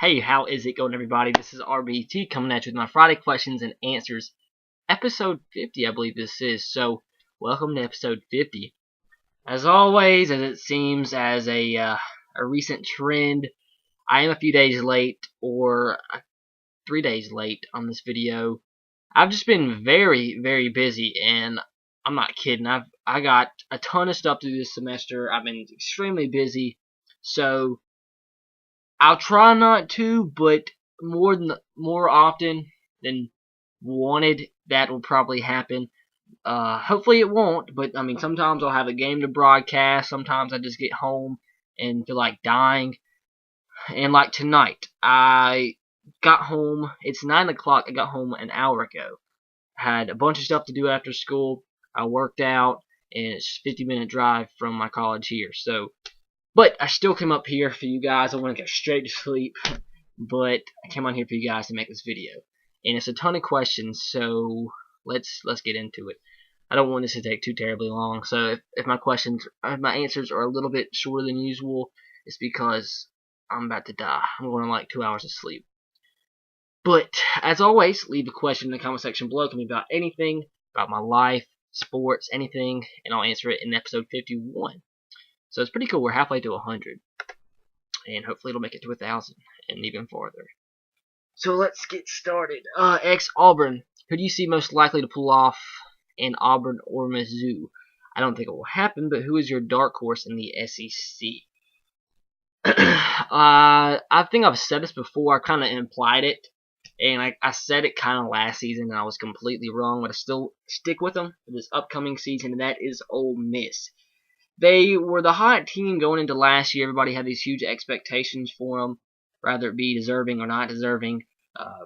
Hey, how is it going, everybody? This is RBT coming at you with my Friday questions and answers, episode 50, I believe this is. So, welcome to episode 50. As always, as it seems as a recent trend, I am a few days late, or 3 days late on this video. I've just been very, very busy, and I'm not kidding. I got a ton of stuff to do this semester. I've been extremely busy, so I'll try not to, but more often than wanted, that will probably happen. Hopefully it won't, but I mean, sometimes I'll have a game to broadcast. Sometimes I just get home and feel like dying. And like tonight, I got home. It's 9 o'clock. I got home an hour ago. Had a bunch of stuff to do after school. I worked out, and it's a 50-minute drive from my college here. So, but I still came up here for you guys. I want to go straight to sleep, but I came on here for you guys to make this video. And it's a ton of questions, so let's get into it. I don't want this to take too terribly long, so if my answers are a little bit shorter than usual, it's because I'm about to die. I'm going on like 2 hours of sleep. But as always, leave a question in the comment section below. It can be about anything, about my life, sports, anything, and I'll answer it in episode 51. So it's pretty cool. We're halfway to 100, and hopefully it'll make it to 1,000 and even farther. So let's get started. Ex-Auburn. Who do you see most likely to pull off in Auburn or Mizzou? I don't think it will happen, but who is your dark horse in the SEC? I think I've said this before. I kind of implied it, and I said it kind of last season, and I was completely wrong, but I still stick with them for this upcoming season, and that is Ole Miss. They were the hot team going into last year. Everybody had these huge expectations for them, whether it be deserving or not deserving.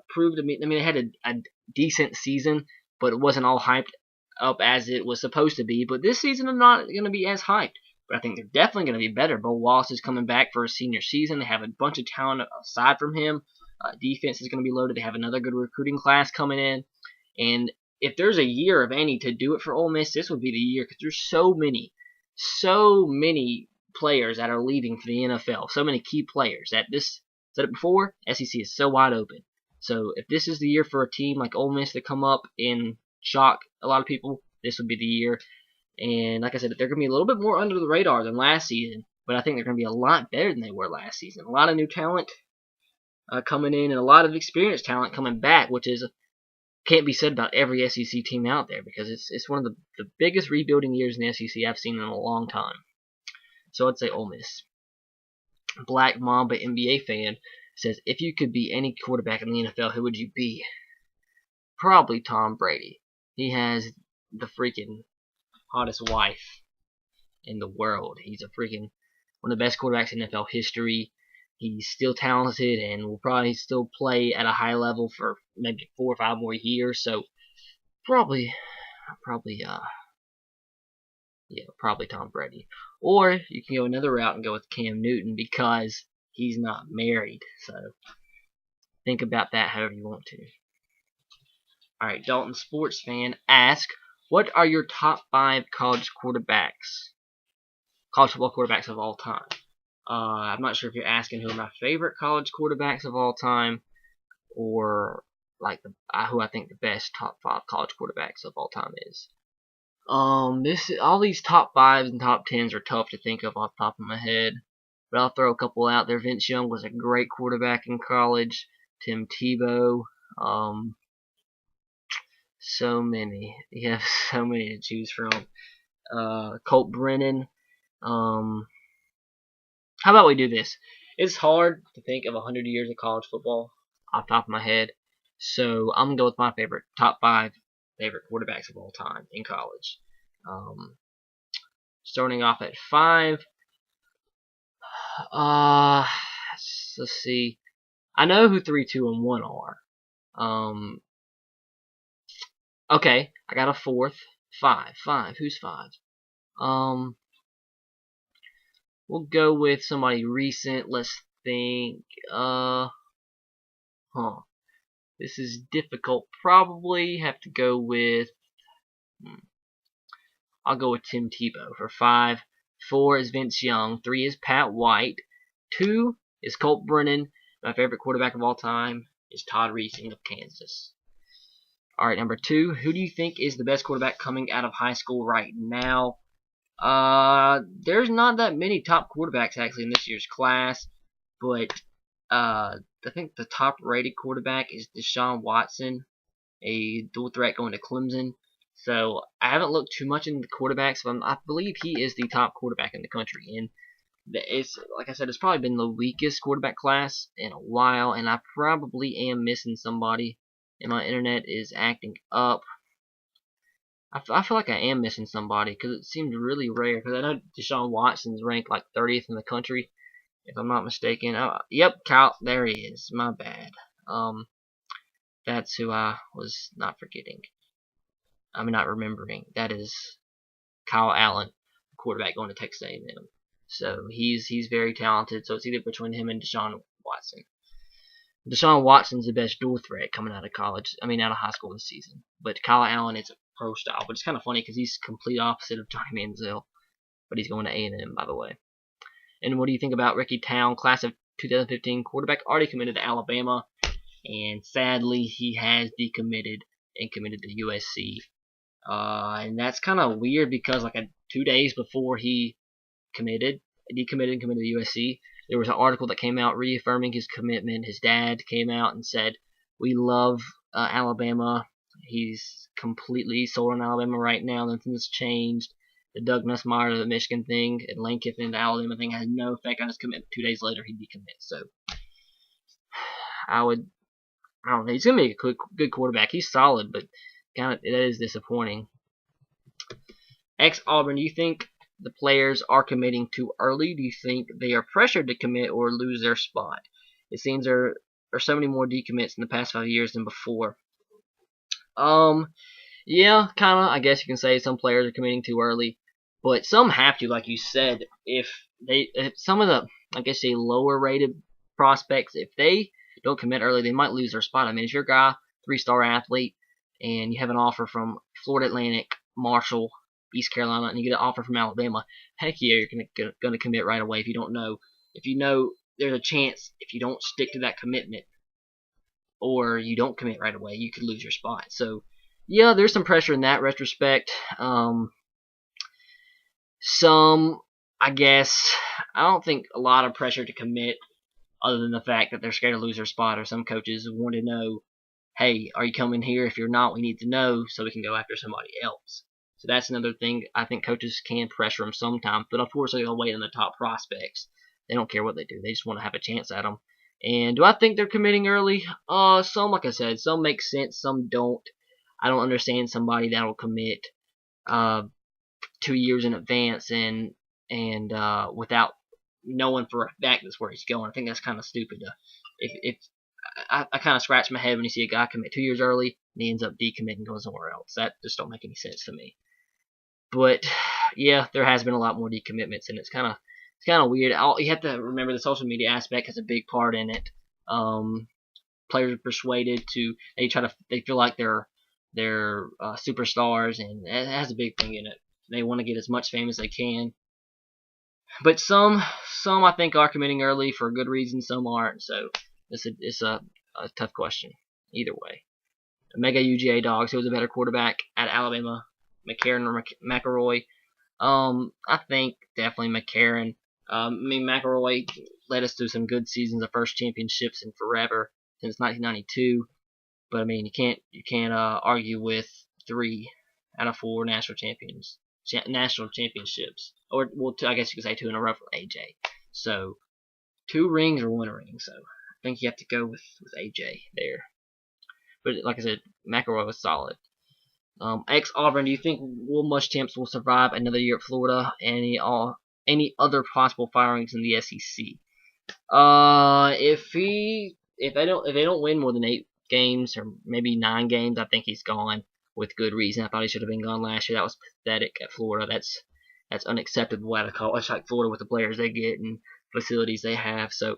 Proved to me, I mean, they had a decent season, but it wasn't all hyped up as it was supposed to be. But this season is not going to be as hyped. But I think they're definitely going to be better. Bo Wallace is coming back for his senior season. They have a bunch of talent aside from him. Defense is going to be loaded. They have another good recruiting class coming in. And if there's a year of any to do it for Ole Miss, this would be the year, because there's so many players that are leaving for the NFL. So many key players that this, said it before, SEC is so wide open. So if this is the year for a team like Ole Miss to come up and shock a lot of people, this would be the year. And like I said, they're going to be a little bit more under the radar than last season, but I think they're going to be a lot better than they were last season. A lot of new talent coming in, and a lot of experienced talent coming back, which is can't be said about every SEC team out there, because it's one of the biggest rebuilding years in the SEC I've seen in a long time. So I'd say Ole Miss. Black Mamba NBA fan says, if you could be any quarterback in the NFL, who would you be? Probably Tom Brady. He has the freaking hottest wife in the world. He's a freaking one of the best quarterbacks in NFL history. He's still talented and will probably still play at a high level for maybe 4 or 5 more years. So probably Tom Brady. Or you can go another route and go with Cam Newton, because he's not married. So think about that however you want to. Alright, Dalton Sports Fan asks, what are your top 5 college football quarterbacks of all time? I'm not sure if you're asking who are my favorite college quarterbacks of all time, or like who I think the best top 5 college quarterbacks of all time is. All these top 5s and top 10s are tough to think of off the top of my head, but I'll throw a couple out there. Vince Young was a great quarterback in college. Tim Tebow. So many. You have so many to choose from. Colt Brennan. How about we do this? It's hard to think of 100 years of college football off the top of my head, so I'm going to go with my top 5 favorite quarterbacks of all time in college. Starting off at 5. Let's see. I know who 3, 2, and 1 are. Okay, I got a 4th. 5. Who's 5? We'll go with somebody recent. Let's think. This is difficult. Probably have to go with. I'll go with Tim Tebow for 5. 4 is Vince Young. 3 is Pat White. 2 is Colt Brennan. My favorite quarterback of all time is Todd Reesing of Kansas. All right, number 2. Who do you think is the best quarterback coming out of high school right now? There's not that many top quarterbacks actually in this year's class, but I think the top-rated quarterback is Deshaun Watson, a dual threat going to Clemson. So I haven't looked too much into the quarterbacks, but I believe he is the top quarterback in the country. And it's, like I said, it's probably been the weakest quarterback class in a while, and I probably am missing somebody. And my internet is acting up. I feel like I am missing somebody because it seems really rare. Because I know Deshaun Watson's ranked like 30th in the country, if I'm not mistaken. Oh, yep, Kyle, there he is. My bad. That's who I was not forgetting. I'm not remembering. That is Kyle Allen, quarterback going to Texas A&M. So he's very talented. So it's either between him and Deshaun Watson. Deshaun Watson's the best dual threat coming out of college. I mean, out of high school this season. But Kyle Allen is a pro style, but it's kind of funny because he's complete opposite of Johnny Manziel. But he's going to A&M, by the way. And what do you think about Ricky Town, class of 2015 quarterback, already committed to Alabama, and sadly he has decommitted and committed to USC. And that's kind of weird because like 2 days before he decommitted and committed to USC, there was an article that came out reaffirming his commitment. His dad came out and said, "We love Alabama. He's completely sold on Alabama right now. Nothing's changed. The Doug Nussmeier, the Michigan thing, and Lane Kiffin, the Alabama thing had no effect on his commitment. 2 days later, he decommitted." So I don't know. He's gonna be a good quarterback. He's solid, but that is disappointing. Ex-Auburn, do you think the players are committing too early? Do you think they are pressured to commit or lose their spot? It seems there are so many more decommits in the past 5 years than before. Yeah, kind of. I guess you can say some players are committing too early, but some have to, like you said. If some of the, I guess, say lower-rated prospects, if they don't commit early, they might lose their spot. I mean, if you're a guy, 3-star athlete, and you have an offer from Florida Atlantic, Marshall, East Carolina, and you get an offer from Alabama, heck yeah, you're gonna commit right away. If you don't know, if you know there's a chance if you don't stick to that commitment, or you don't commit right away, you could lose your spot. So yeah, there's some pressure in that retrospect. Some, I guess, I don't think a lot of pressure to commit, other than the fact that they're scared to lose their spot, or some coaches want to know, hey, are you coming here? If you're not, we need to know so we can go after somebody else. So that's another thing. I think coaches can pressure them sometimes, but unfortunately they'll wait on the top prospects. They don't care what they do. They just want to have a chance at them. And do I think they're committing early? Some, like I said, some make sense, some don't. I don't understand somebody that'll commit 2 years in advance and without knowing for a fact that's where he's going. I think that's kind of stupid. I kind of scratch my head when you see a guy commit 2 years early and he ends up decommitting and going somewhere else. That just don't make any sense to me. But yeah, there has been a lot more decommitments, and it's kind of weird. You have to remember the social media aspect has a big part in it. Players are persuaded to they feel like they're superstars, and it has a big thing in it. They want to get as much fame as they can. But some I think are committing early for good reasons. Some aren't. So it's a tough question either way. Mega UGA Dogs, who was a better quarterback at Alabama, McCarron or McElroy? I think definitely McCarron. I mean, McElroy led us through some good seasons of first championships in forever since 1992. But I mean, you can't argue with 3 out of 4 national championships, or well, I guess you could say 2 in a row for AJ. So 2 rings or 1 ring. So I think you have to go with AJ there. But like I said, McElroy was solid. Ex-Auburn, do you think Will Muschamp's will survive another year at Florida? Any other possible firings in the SEC? If they don't win more than 8 games or maybe 9 games, I think he's gone with good reason. I thought he should have been gone last year. That was pathetic at Florida. That's unacceptable at a college like Florida with the players they get and facilities they have. So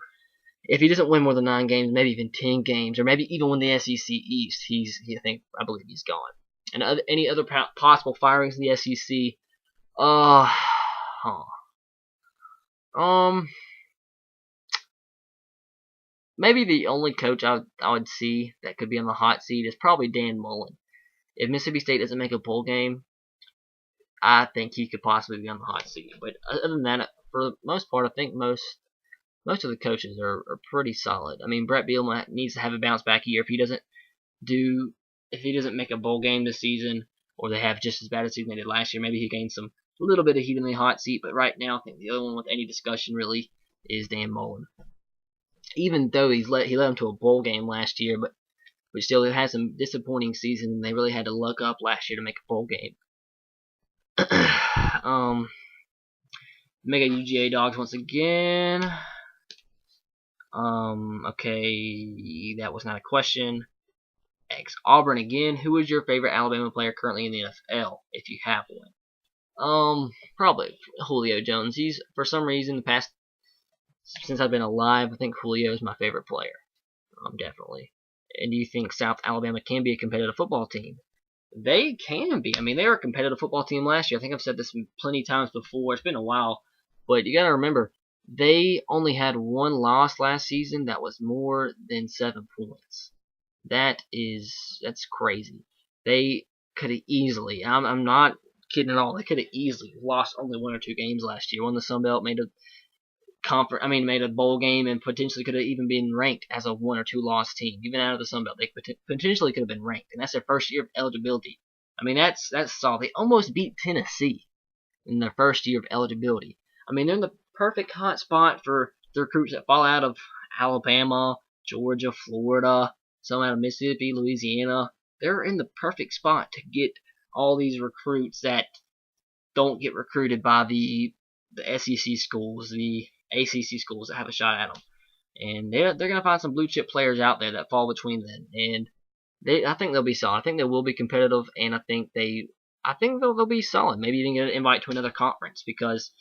if he doesn't win more than 9 games, maybe even 10 games, or maybe even win the SEC East, I believe he's gone. And any other possible firings in the SEC? maybe the only coach I would see that could be on the hot seat is probably Dan Mullen. If Mississippi State doesn't make a bowl game, I think he could possibly be on the hot seat. But other than that, for the most part, I think most of the coaches are pretty solid. I mean, Brett Bielema needs to have a bounce back year. If he doesn't make a bowl game this season, or they have just as bad a season they did last year, maybe he gains some a little bit of heat in the hot seat. But right now, I think the only one with any discussion really is Dan Mullen. Even though he led them to a bowl game last year, but still, it had some disappointing season, and they really had to luck up last year to make a bowl game. Mega UGA Dogs once again. Okay, that was not a question. X Auburn again. Who is your favorite Alabama player currently in the NFL, if you have one? Probably Julio Jones. He's, for some reason, since I've been alive, I think Julio is my favorite player. Definitely. And do you think South Alabama can be a competitive football team? They can be. I mean, they were a competitive football team last year. I think I've said this plenty of times before. It's been a while. But you got to remember, they only had one loss last season that was more than 7 points. That's crazy. They could have easily, I'm not kidding at all, they could have easily lost only 1 or 2 games last year. Won the Sun Belt, made a bowl game, and potentially could have even been ranked as a 1 or 2 loss team. Even out of the Sun Belt, they potentially could have been ranked, and that's their first year of eligibility. I mean, that's solid. They almost beat Tennessee in their first year of eligibility. I mean, they're in the perfect hot spot for the recruits that fall out of Alabama, Georgia, Florida, some out of Mississippi, Louisiana. They're in the perfect spot to get all these recruits that don't get recruited by the SEC schools, the ACC schools that have a shot at them. And they're going to find some blue chip players out there that fall between them. And I think they'll be solid. I think they will be competitive, and I think they'll be solid. Maybe even get an invite to another conference, because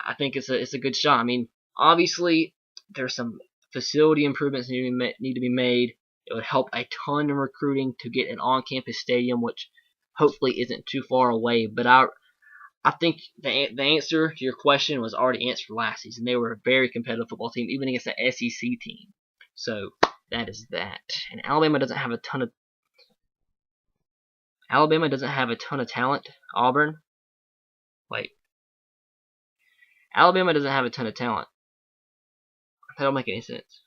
I think it's a good shot. I mean, obviously there's some facility improvements need to be made. It would help a ton in recruiting to get an on-campus stadium, which hopefully isn't too far away. But I think the answer to your question was already answered last season. They were a very competitive football team, even against the SEC team. So that is that. And Alabama doesn't have a ton of talent. Auburn. Wait. Alabama doesn't have a ton of talent. That don't make any sense.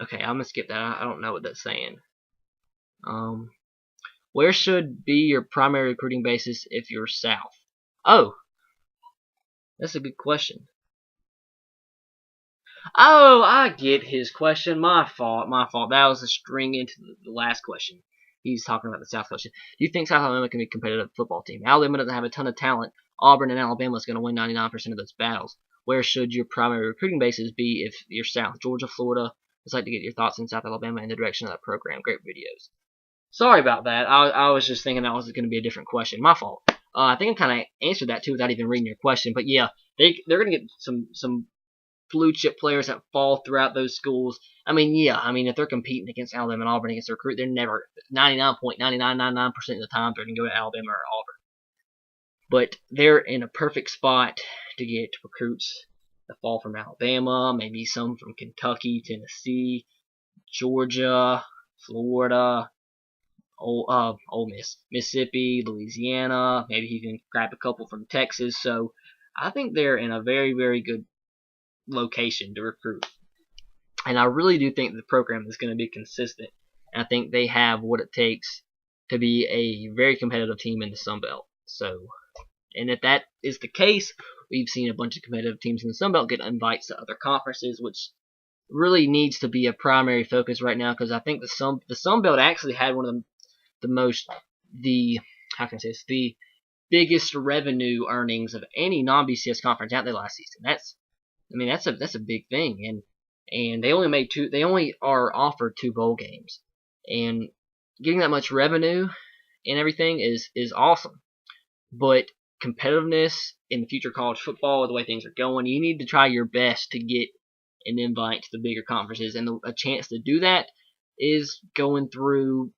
Okay, I'm gonna skip that. I don't know what that's saying. Where should be your primary recruiting basis if you're South? Oh, that's a good question. Oh, I get his question. My fault. That was a string into the last question. He's talking about the South question. Do you think South Alabama can be a competitive football team? Alabama doesn't have a ton of talent. Auburn and Alabama is going to win 99% of those battles. Where should your primary recruiting bases be if you're South? Georgia, Florida. I'd like to get your thoughts on South Alabama and the direction of that program. Great videos. Sorry about that. I was just thinking that was going to be a different question. My fault. I think I kind of answered that too without even reading your question. But yeah, they're going to get some blue chip players that fall throughout those schools. I mean, if they're competing against Alabama and Auburn against a recruit, they're never 99.9999% of the time they're going to go to Alabama or Auburn. But they're in a perfect spot to get recruits that fall from Alabama, maybe some from Kentucky, Tennessee, Georgia, Florida, Ole Miss, Mississippi, Louisiana. Maybe he can grab a couple from Texas. So I think they're in a very, very good location to recruit. And I really do think the program is going to be consistent. And I think they have what it takes to be a very competitive team in the Sun Belt. So, and if that is the case, we've seen a bunch of competitive teams in the Sun Belt get invites to other conferences, which really needs to be a primary focus right now, because I think the Sun Belt actually had one of the biggest revenue earnings of any non-BCS conference out there last season. That's a big thing, and they only are offered 2 bowl games, and getting that much revenue and everything is awesome. But competitiveness in the future college football, the way things are going, you need to try your best to get an invite to the bigger conferences, and a chance to do that is going from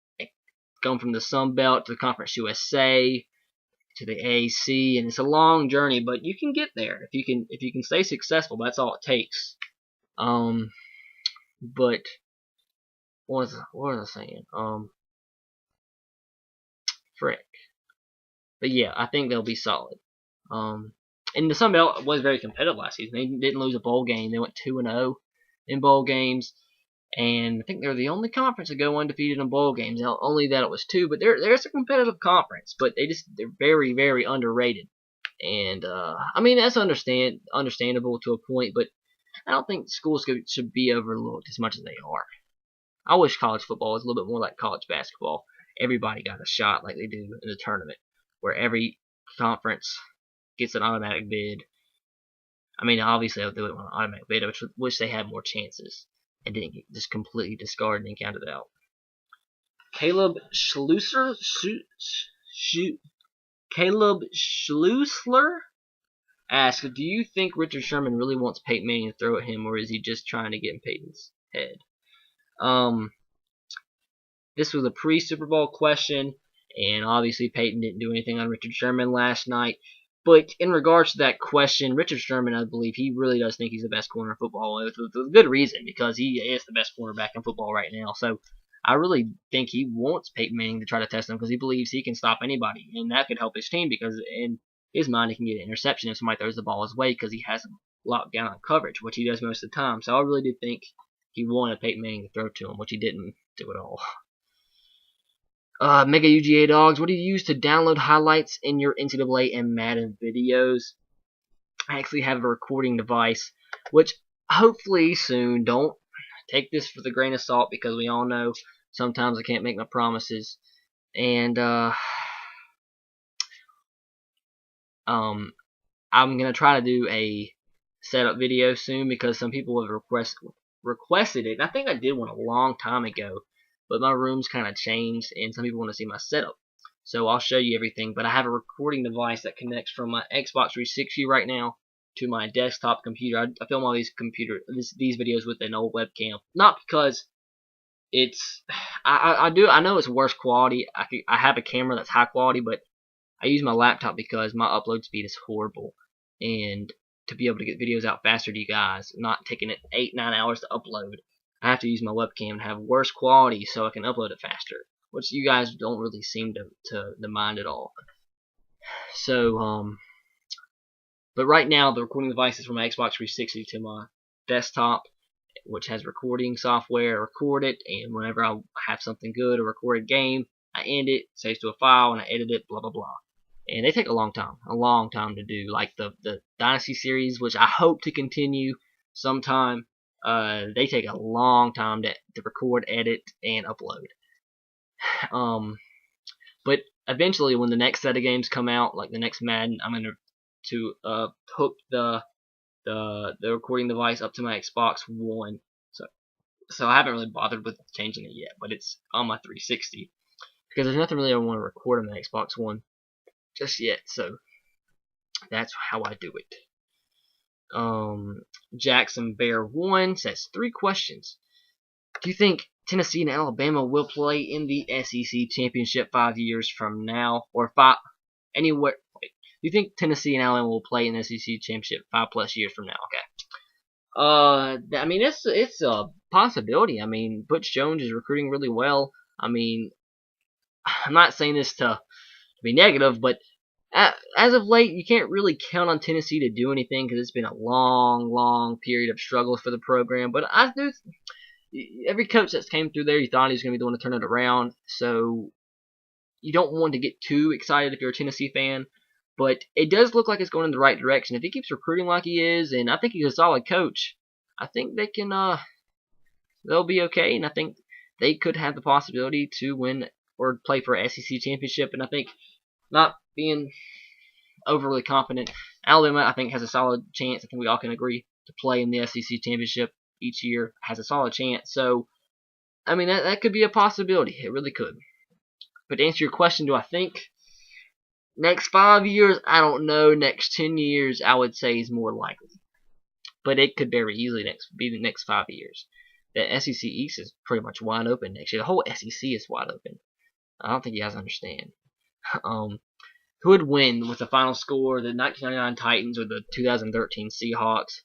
the Sun Belt to the Conference USA to the AAC, and it's a long journey, but you can get there if you can stay successful. That's all it takes. But what was I saying? Frick. But yeah, I think they'll be solid. And the Sun Belt was very competitive last season. They didn't lose a bowl game. They went 2-0 in bowl games, and I think they're the only conference to go undefeated in bowl games. Now, only that it was 2, but there's a competitive conference, but they're very, very underrated. And I mean, that's understandable to a point, but I don't think schools should be overlooked as much as they are. I wish college football was a little bit more like college basketball. Everybody got a shot like they do in the tournament, where every conference gets an automatic bid. I mean, obviously they would want an automatic bid, which wish they had more chances and didn't get just completely discarded and counted out. Caleb Schlusler asks, do you think Richard Sherman really wants Peyton Manning to throw at him, or is he just trying to get in Peyton's head? This was a pre-Super Bowl question, and obviously Peyton didn't do anything on Richard Sherman last night. But in regards to that question, Richard Sherman, I believe he really does think he's the best corner in football, with good reason, because he is the best cornerback in football right now. So I really think he wants Peyton Manning to try to test him because he believes he can stop anybody, and that could help his team because in his mind he can get an interception if somebody throws the ball his way because he has him locked down on coverage, which he does most of the time. So I really do think he wanted Peyton Manning to throw to him, which he didn't do at all. Mega UGA Dogs, what do you use to download highlights in your NCAA and Madden videos? I actually have a recording device, which hopefully soon. Don't take this with a grain of salt because we all know sometimes I can't make my promises. And I'm gonna try to do a setup video soon because some people have requested it. And I think I did one a long time ago, but my room's kind of changed, and some people want to see my setup. So I'll show you everything. But I have a recording device that connects from my Xbox 360 right now to my desktop computer. I film all these videos with an old webcam, not because it's I know it's worse quality. I have a camera that's high quality, but I use my laptop because my upload speed is horrible, and to be able to get videos out faster to you guys, not taking it 8-9 hours to upload, I have to use my webcam and have worse quality so I can upload it faster, which you guys don't really seem to mind at all. So, but right now the recording device is from my Xbox 360 to my desktop, which has recording software. I record it, and whenever I have something good, a recorded game, I end it, saves to a file, and I edit it, blah blah blah. And they take a long time to do. Like the Dynasty series, which I hope to continue sometime. They take a long time to record, edit, and upload. But eventually, when the next set of games come out, like the next Madden, I'm gonna hook the recording device up to my Xbox One. So I haven't really bothered with changing it yet, but it's on my 360 because there's nothing really I want to record on the Xbox One just yet. So that's how I do it. Jackson Bear 1 says 3 questions. Do you think Tennessee and Alabama will play in the SEC championship 5 years from now, or anywhere? Wait, do you think Tennessee and Alabama will play in the SEC championship 5+ years from now? Okay. I mean, it's a possibility. I mean, Butch Jones is recruiting really well. I mean, I'm not saying this to be negative, but as of late, you can't really count on Tennessee to do anything because it's been a long period of struggle for the program. But I do. Every coach that's came through there, you thought he was going to be the one to turn it around. So you don't want to get too excited if you're a Tennessee fan. But it does look like it's going in the right direction. If he keeps recruiting like he is, and I think he's a solid coach, I think they can. They'll be okay, and I think they could have the possibility to win or play for an SEC championship. And I think, not being overly confident, Alabama, I think, has a solid chance. I think we all can agree to play in the SEC championship each year, has a solid chance. So, I mean, that could be a possibility. It really could. But to answer your question, do I think next 5 years? I don't know. Next 10 years, I would say is more likely. But it could very easily be the next 5 years. The SEC East is pretty much wide open next year. The whole SEC is wide open. I don't think you guys understand. Who would win with the final score, the 1999 Titans or the 2013 Seahawks?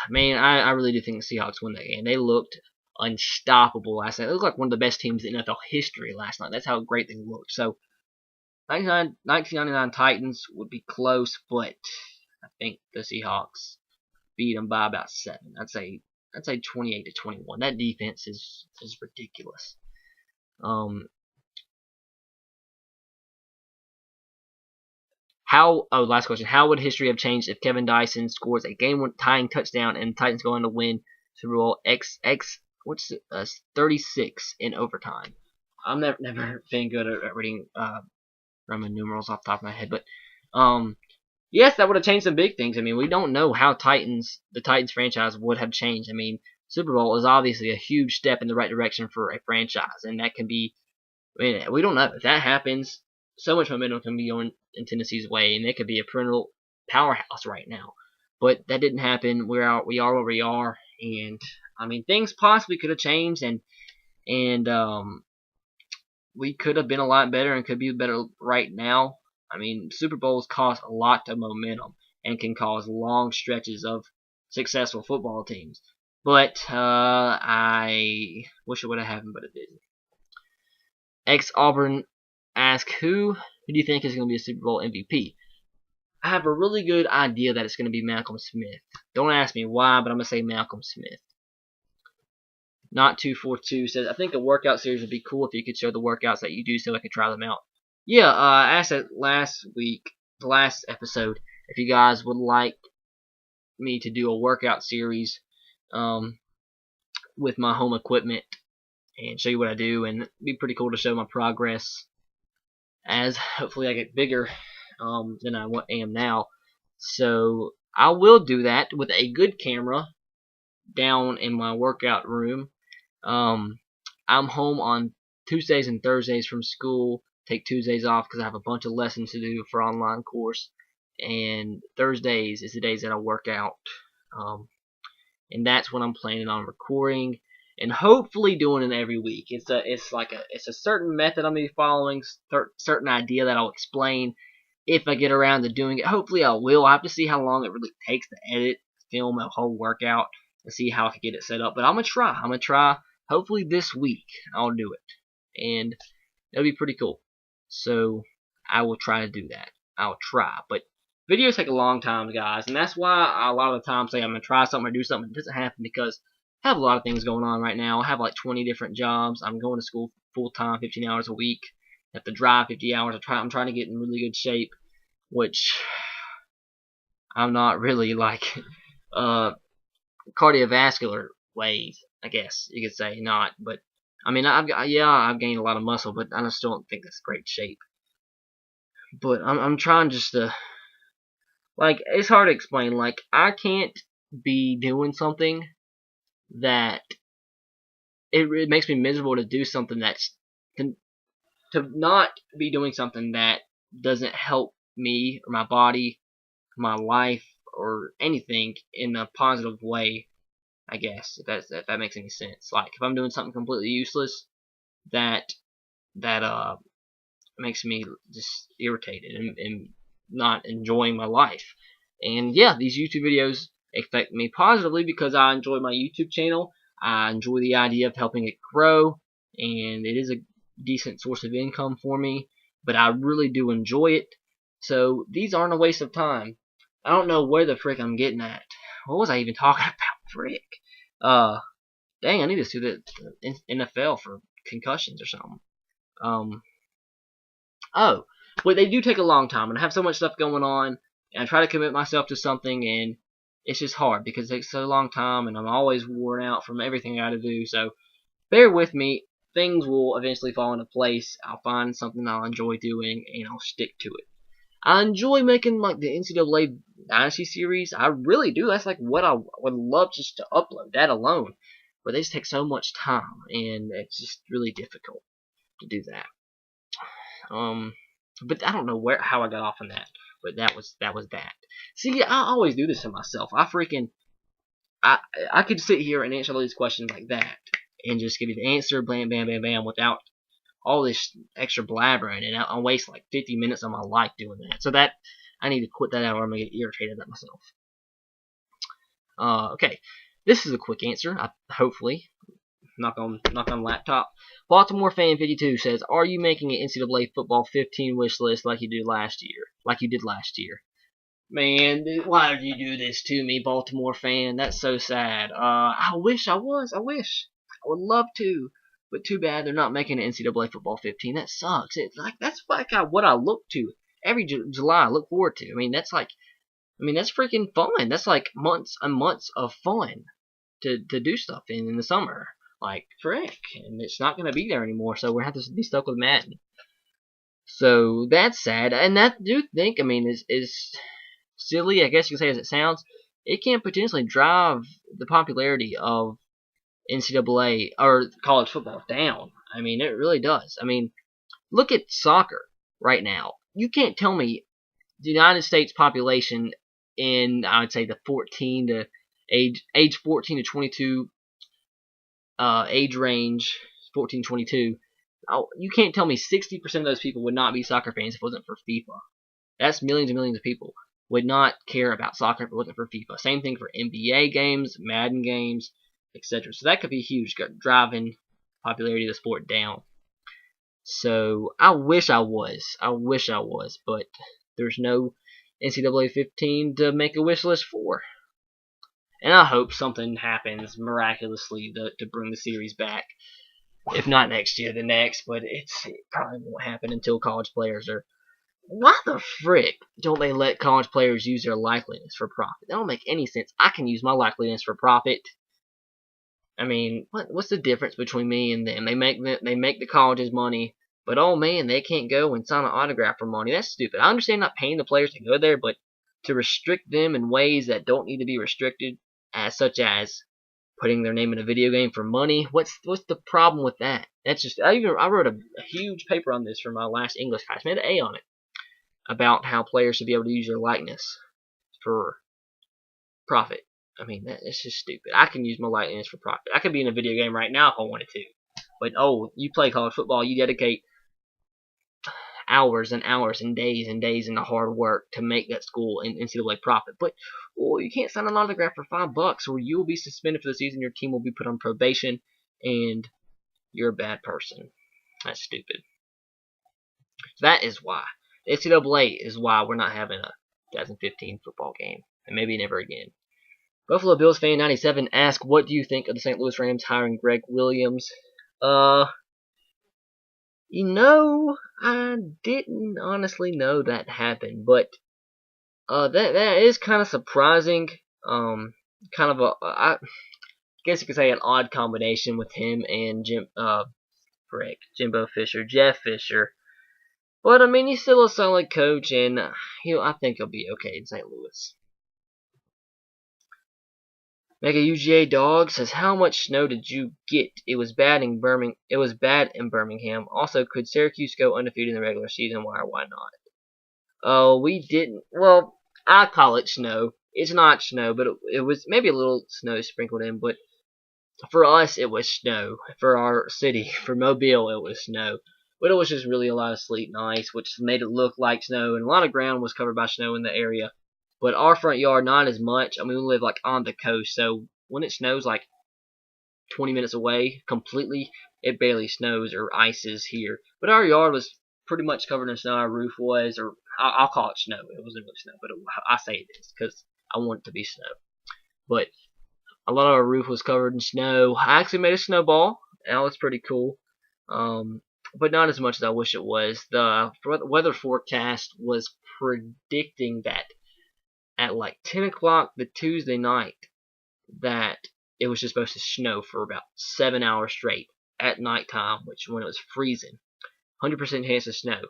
Man, I really do think the Seahawks win that game. They looked unstoppable last night. They looked like one of the best teams in NFL history last night. That's how great they looked. So, 1999 Titans would be close, but I think the Seahawks beat them by about 7. I'd say 28-21. That defense is ridiculous. Last question. How would history have changed if Kevin Dyson scores a game-tying touchdown and the Titans go on to win Super Bowl 36 in overtime? I'm never been good at reading Roman numerals off the top of my head, but yes, that would have changed some big things. I mean, we don't know how the Titans franchise would have changed. I mean, Super Bowl is obviously a huge step in the right direction for a franchise, and that can be. I mean, we don't know if that happens. So much momentum can be going in Tennessee's way, and they could be a perennial powerhouse right now. But that didn't happen. We are where we are, and I mean, things possibly could have changed, and we could have been a lot better and could be better right now. I mean, Super Bowls cost a lot of momentum and can cause long stretches of successful football teams. But I wish it would have happened, but it didn't. Ex-Auburn asks, who do you think is going to be a Super Bowl MVP? I have a really good idea that it's going to be Malcolm Smith. Don't ask me why, but I'm going to say Malcolm Smith. Not242 says, I think a workout series would be cool if you could show the workouts that you do so I could try them out. Yeah, I asked that last week, the last episode, if you guys would like me to do a workout series with my home equipment and show you what I do, and it'd be pretty cool to show my progress as hopefully I get bigger than I am now. So I will do that with a good camera down in my workout room. I'm home on Tuesdays and Thursdays from school. Take Tuesdays off because I have a bunch of lessons to do for online course, and Thursdays is the days that I work out, and that's when I'm planning on recording and hopefully doing it every week. It's a certain method I'm gonna be following, certain idea that I'll explain if I get around to doing it. Hopefully I will. I have to see how long it really takes to edit, film a whole workout, and see how I can get it set up. But I'm gonna try. Hopefully this week I'll do it, and it'll be pretty cool. So I will try to do that. I'll try, but videos take a long time, guys, and that's why I a lot of the time say I'm gonna try something or do something. It doesn't happen because I have a lot of things going on right now. I have like 20 different jobs. I'm going to school full time, 15 hours a week. I have to drive 50 hours. I'm trying to get in really good shape, which I'm not really like cardiovascular ways, I guess you could say, not. But I mean, I've gained a lot of muscle, but I still don't think that's great shape. But I'm trying just to, like, it's hard to explain. Like, I can't be doing something that it makes me miserable to do something to not be doing something that doesn't help me or my body, my life, or anything in a positive way. I guess if that makes any sense. Like if I'm doing something completely useless, that makes me just irritated and not enjoying my life. And yeah, these YouTube videos affect me positively because I enjoy my YouTube channel. I enjoy the idea of helping it grow, and it is a decent source of income for me, but I really do enjoy it. So these aren't a waste of time. I don't know where the frick I'm getting at. What was I even talking about? Frick. Dang, I need to sue the NFL for concussions or something. Oh, but they do take a long time, and I have so much stuff going on, and I try to commit myself to something, and it's just hard because it takes so long time, and I'm always worn out from everything I got to do. So bear with me. Things will eventually fall into place. I'll find something I'll enjoy doing, and I'll stick to it. I enjoy making like the NCAA Dynasty series. I really do. That's like what I would love just to upload, that alone. But they just take so much time, and it's just really difficult to do that. But I don't know how I got off on that. But that was that. See, I always do this to myself. I could sit here and answer all these questions like that, and just give you the answer, bam, bam, bam, bam, without all this extra blabbering, and I'll waste like 50 minutes of my life doing that. So that I need to quit that out, or I'm gonna get irritated at myself. Okay, this is a quick answer. Hopefully, knock on laptop. Baltimore fan 52 says, "Are you making an NCAA football 15 wish list like you did last year? Man, why did you do this to me, Baltimore fan? That's so sad. I wish I was. I wish. I would love to. But too bad they're not making an NCAA football 15. That sucks. It's like that's like what I look to every July. I look forward to. That's freaking fun. That's like months and months of fun to do stuff in the summer. Like frick, and it's not gonna be there anymore. So we're gonna have to be stuck with Madden. So that's sad. And that do think is silly, I guess you could say, as it sounds, it can potentially drive the popularity of NCAA or college football down. It really does. Look at soccer right now. You can't tell me the United States population in, I would say, the 14 to age 14 to 22 age range, 14 to 22. Oh, you can't tell me 60% of those people would not be soccer fans if it wasn't for FIFA. That's millions and millions of people would not care about soccer if it wasn't for FIFA. Same thing for NBA games, Madden games, etc. So that could be huge, driving popularity of the sport down. So I wish I was, but there's no NCAA 15 to make a wish list for. And I hope something happens miraculously to bring the series back. If not next year, the next, but it probably won't happen until college players are. Why the frick don't they let college players use their likeliness for profit? That don't make any sense. I can use my likeliness for profit. What's the difference between me and them? They make the colleges money, but oh man, they can't go and sign an autograph for money. That's stupid. I understand not paying the players to go there, but to restrict them in ways that don't need to be restricted, such as putting their name in a video game for money. What's the problem with that? That's just I wrote a huge paper on this for my last English class. I made an A on it about how players should be able to use their likeness for profit. It's just stupid. I can use my likeness for profit. I could be in a video game right now if I wanted to. But you play college football, you dedicate hours and hours and days into hard work to make that school in NCAA profit. But you can't sign an autograph for $5, or you will be suspended for the season. Your team will be put on probation, and you're a bad person. That's stupid. That is why. NCAA is why we're not having a 2015 football game, and maybe never again. Buffalo Bills fan 97 asks, "What do you think of the St. Louis Rams hiring Greg Williams?" I didn't honestly know that happened, but that is kind of surprising. Kind of I guess you could say an odd combination with him and Jeff Fisher. But he's still a solid coach, and I think he'll be okay in St. Louis. Mega UGA Dog says, "How much snow did you get? It was bad in Birmingham. Also, could Syracuse go undefeated in the regular season? Why or why not?" Oh, we didn't. Well, I call it snow. It's not snow, but it was maybe a little snow sprinkled in. But for us, it was snow. For our city, for Mobile, it was snow. But it was just really a lot of sleet and ice, which made it look like snow. And a lot of ground was covered by snow in the area. But our front yard, not as much. We live like on the coast, so when it snows like 20 minutes away completely, it barely snows or ices here. But our yard was pretty much covered in snow. Our roof was, or I'll call it snow. It wasn't really snow, but I say it is because I want it to be snow. But a lot of our roof was covered in snow. I actually made a snowball. That was pretty cool. But not as much as I wish it was. The weather forecast was predicting that at like 10 o'clock the Tuesday night that it was just supposed to snow for about 7 hours straight at nighttime, which when it was freezing. 100% chance of snow.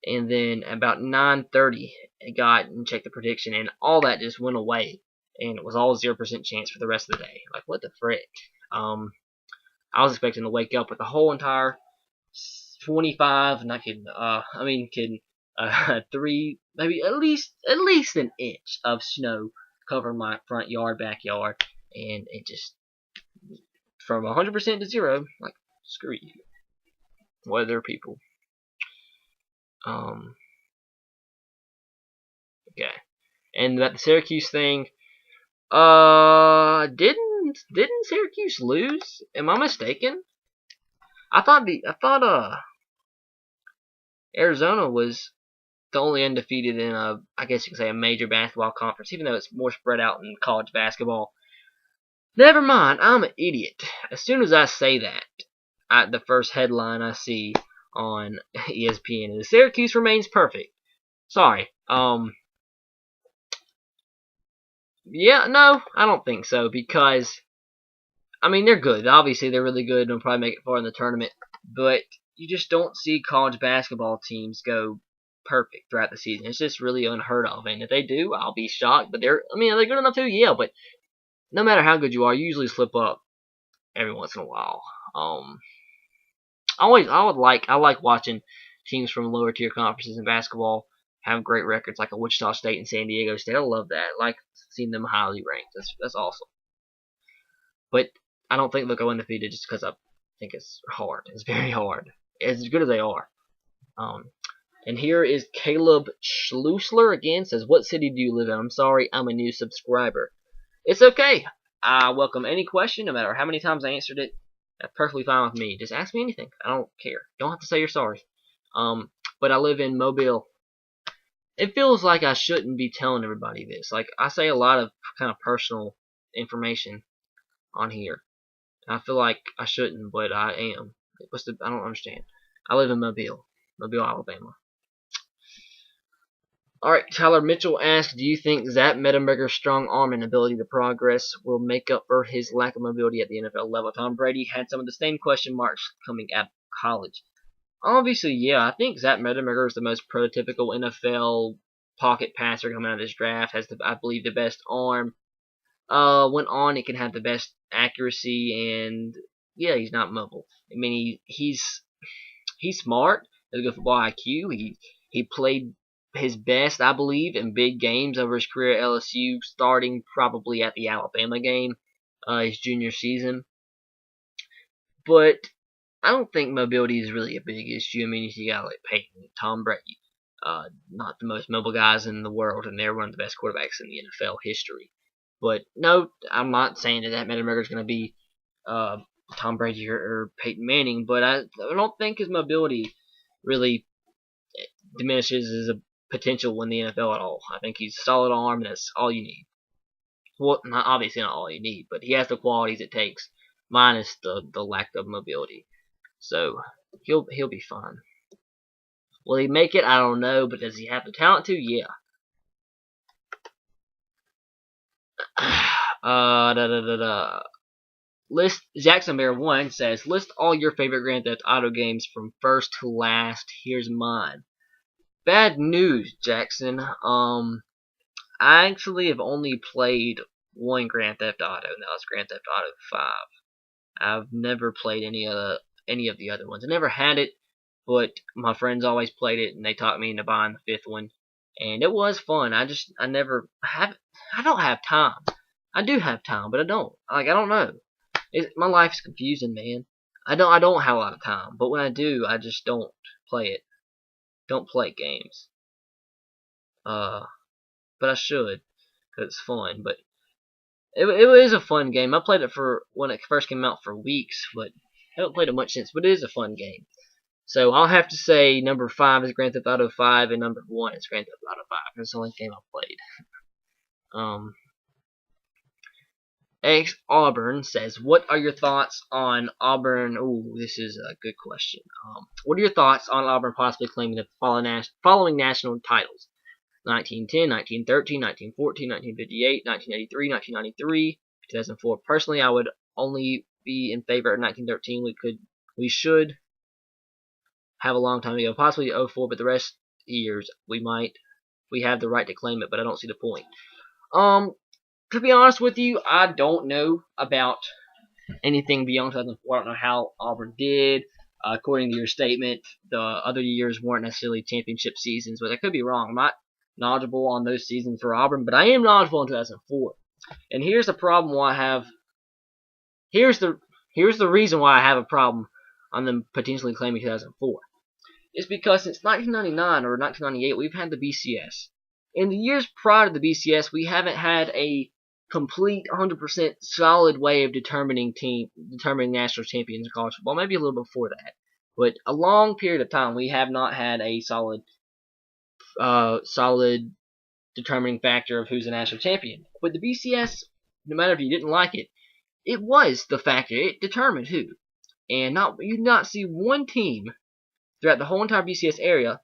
And then about 9:30, I got and checked the prediction, and all that just went away. And it was all 0% chance for the rest of the day. Like, what the frick? I was expecting to wake up with the whole entire 25, not kidding, kidding, 3, maybe at least an inch of snow cover my front yard, backyard, and it just, from 100% to 0, like, screw you. Weather people. Okay. And about the Syracuse thing, Didn't Syracuse lose? Am I mistaken? I thought Arizona was the only undefeated in a, I guess you could say, a major basketball conference, even though it's more spread out in college basketball. Never mind, I'm an idiot. As soon as I say that, the first headline I see on ESPN is Syracuse remains perfect. Sorry. Yeah, no, I don't think so, because I mean, they're good. Obviously, they're really good and will probably make it far in the tournament. But you just don't see college basketball teams go perfect throughout the season. It's just really unheard of. And if they do, I'll be shocked. But I mean, are they good enough to? Yeah, but no matter how good you are, you usually slip up every once in a while. I like watching teams from lower tier conferences in basketball have great records, like a Wichita State and San Diego State. I love that. I like seeing them highly ranked. That's awesome. But I don't think they'll go undefeated just because I think it's hard. It's very hard. As good as they are. And here is Caleb Schlusler again. Says, what city do you live in? I'm sorry, I'm a new subscriber. It's okay. I welcome any question, no matter how many times I answered it. That's perfectly fine with me. Just ask me anything. I don't care. You don't have to say you're sorry. But I live in Mobile. It feels like I shouldn't be telling everybody this. Like, I say a lot of kind of personal information on here. I feel like I shouldn't, but I am. I don't understand. I live in Mobile, Alabama. Alright, Tyler Mitchell asks, do you think Zach Mettenberger's strong arm and ability to progress will make up for his lack of mobility at the NFL level? Tom Brady had some of the same question marks coming out of college. Obviously, yeah, I think Zach Mettenberger is the most prototypical NFL pocket passer coming out of this draft. Has, I believe, the best arm. When on, he can have the best accuracy, and yeah, he's not mobile. I mean, he's smart. Has a good football IQ. He played his best, I believe, in big games over his career at LSU, starting probably at the Alabama game, his junior season. But I don't think mobility is really a big issue. I mean, you got like Peyton, Tom Brady, not the most mobile guys in the world, and they're one of the best quarterbacks in the NFL history. But no, I'm not saying that Mettenberger is going to be Tom Brady or Peyton Manning, but I don't think his mobility really diminishes his potential in the NFL at all. I think he's a solid arm, and that's all you need. Well, obviously not all you need, but he has the qualities it takes, minus the lack of mobility. So he'll be fine. Will he make it? I don't know, but does he have the talent to? Yeah. List Jackson Bear 1 says, list all your favorite Grand Theft Auto games from first to last. Here's mine. Bad news, Jackson. I actually have only played one Grand Theft Auto, and that was Grand Theft Auto 5. I've never played any of the other ones. I never had it, but my friends always played it, and they talked me into buying the 5th one, and it was fun. I don't have time. I do have time, but I don't. I don't know. My life's confusing, man. I don't have a lot of time, but when I do, I just don't play it. Don't play games. But I should, because it's fun. But it is a fun game. I played it when it first came out for weeks, but I haven't played it much since. But it is a fun game. So I'll have to say number 5 is Grand Theft Auto 5, and number 1 is Grand Theft Auto 5. That's the only game I've played. X Auburn says, what are your thoughts on Auburn? Ooh, this is a good question. What are your thoughts on Auburn possibly claiming the following national titles? 1910, 1913, 1914, 1958, 1983, 1993, 2004. Personally, I would only be in favor of 1913. We should have a long time ago, possibly 04, but the rest years we have the right to claim it, but I don't see the point. To be honest with you, I don't know about anything beyond 2004. I don't know how Auburn did. According to your statement, the other years weren't necessarily championship seasons, but I could be wrong. I'm not knowledgeable on those seasons for Auburn, but I am knowledgeable in 2004. And here's the problem why I have. Here's the reason why I have a problem on them potentially claiming 2004. It's because since 1999 or 1998, we've had the BCS. In the years prior to the BCS, we haven't had a complete 100% solid way of determining national champions in college football. Maybe a little before that, but a long period of time we have not had a solid determining factor of who's a national champion. But the BCS, no matter if you didn't like it, it was the factor. It determined who, and you did not see one team throughout the whole entire BCS era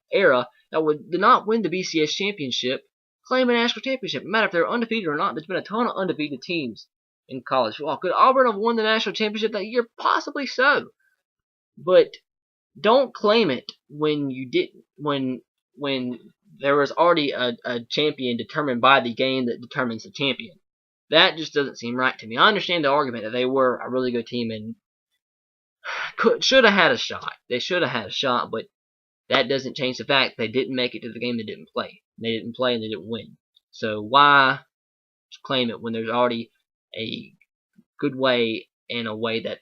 that did not win the BCS championship claim a national championship. No matter if they're undefeated or not, there's been a ton of undefeated teams in college football. Could Auburn have won the national championship that year? Possibly so. But don't claim it when you didn't when there was already a champion determined by the game that determines the champion. That just doesn't seem right to me. I understand the argument that they were a really good team and should have had a shot. They should have had a shot, but that doesn't change the fact they didn't make it to the game. They didn't play. They didn't play and they didn't win. So why claim it when there's already a good way and a way that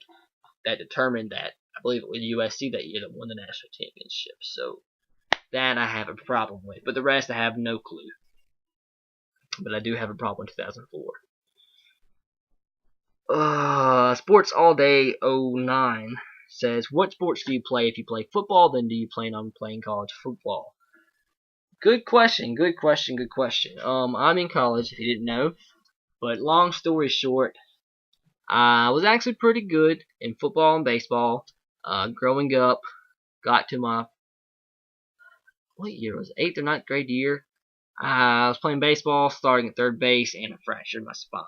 determined that, I believe it was USC that year that won the national championship. So that I have a problem with. But the rest I have no clue. But I do have a problem in 2004. Sports All Day 09 says, what sports do you play? If you play football, then do you plan on playing college football? Good question. I'm in college, if you didn't know. But long story short, I was actually pretty good in football and baseball. Growing up, got to my, what year was it? 8th or 9th grade year. I was playing baseball, starting at third base, and I fractured my spine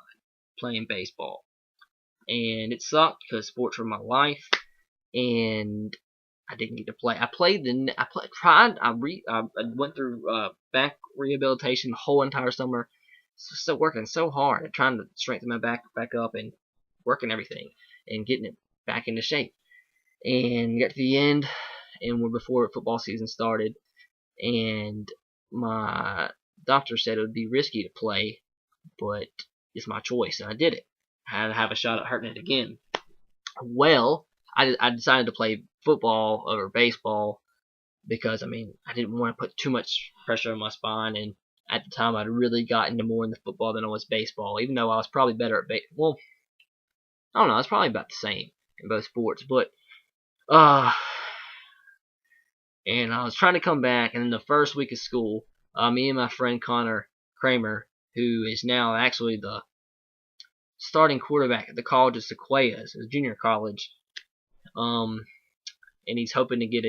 playing baseball. And it sucked because sports were my life, and I didn't get to play. I went through back rehabilitation the whole entire summer. Still working so hard at trying to strengthen my back up and working everything and getting it back into shape. And got to the end, and before football season started, and my doctor said it would be risky to play, but it's my choice, and I did it. I had to have a shot at hurting it again. Well, I decided to play football over baseball because, I didn't want to put too much pressure on my spine, and at the time I'd really got into more into football than I was baseball, even though I was probably better at baseball. Well, I don't know, it's probably about the same in both sports, but, and I was trying to come back, and in the first week of school, me and my friend Connor Kramer, who is now actually the starting quarterback at the College of Sequoias, a junior college, and he's hoping to get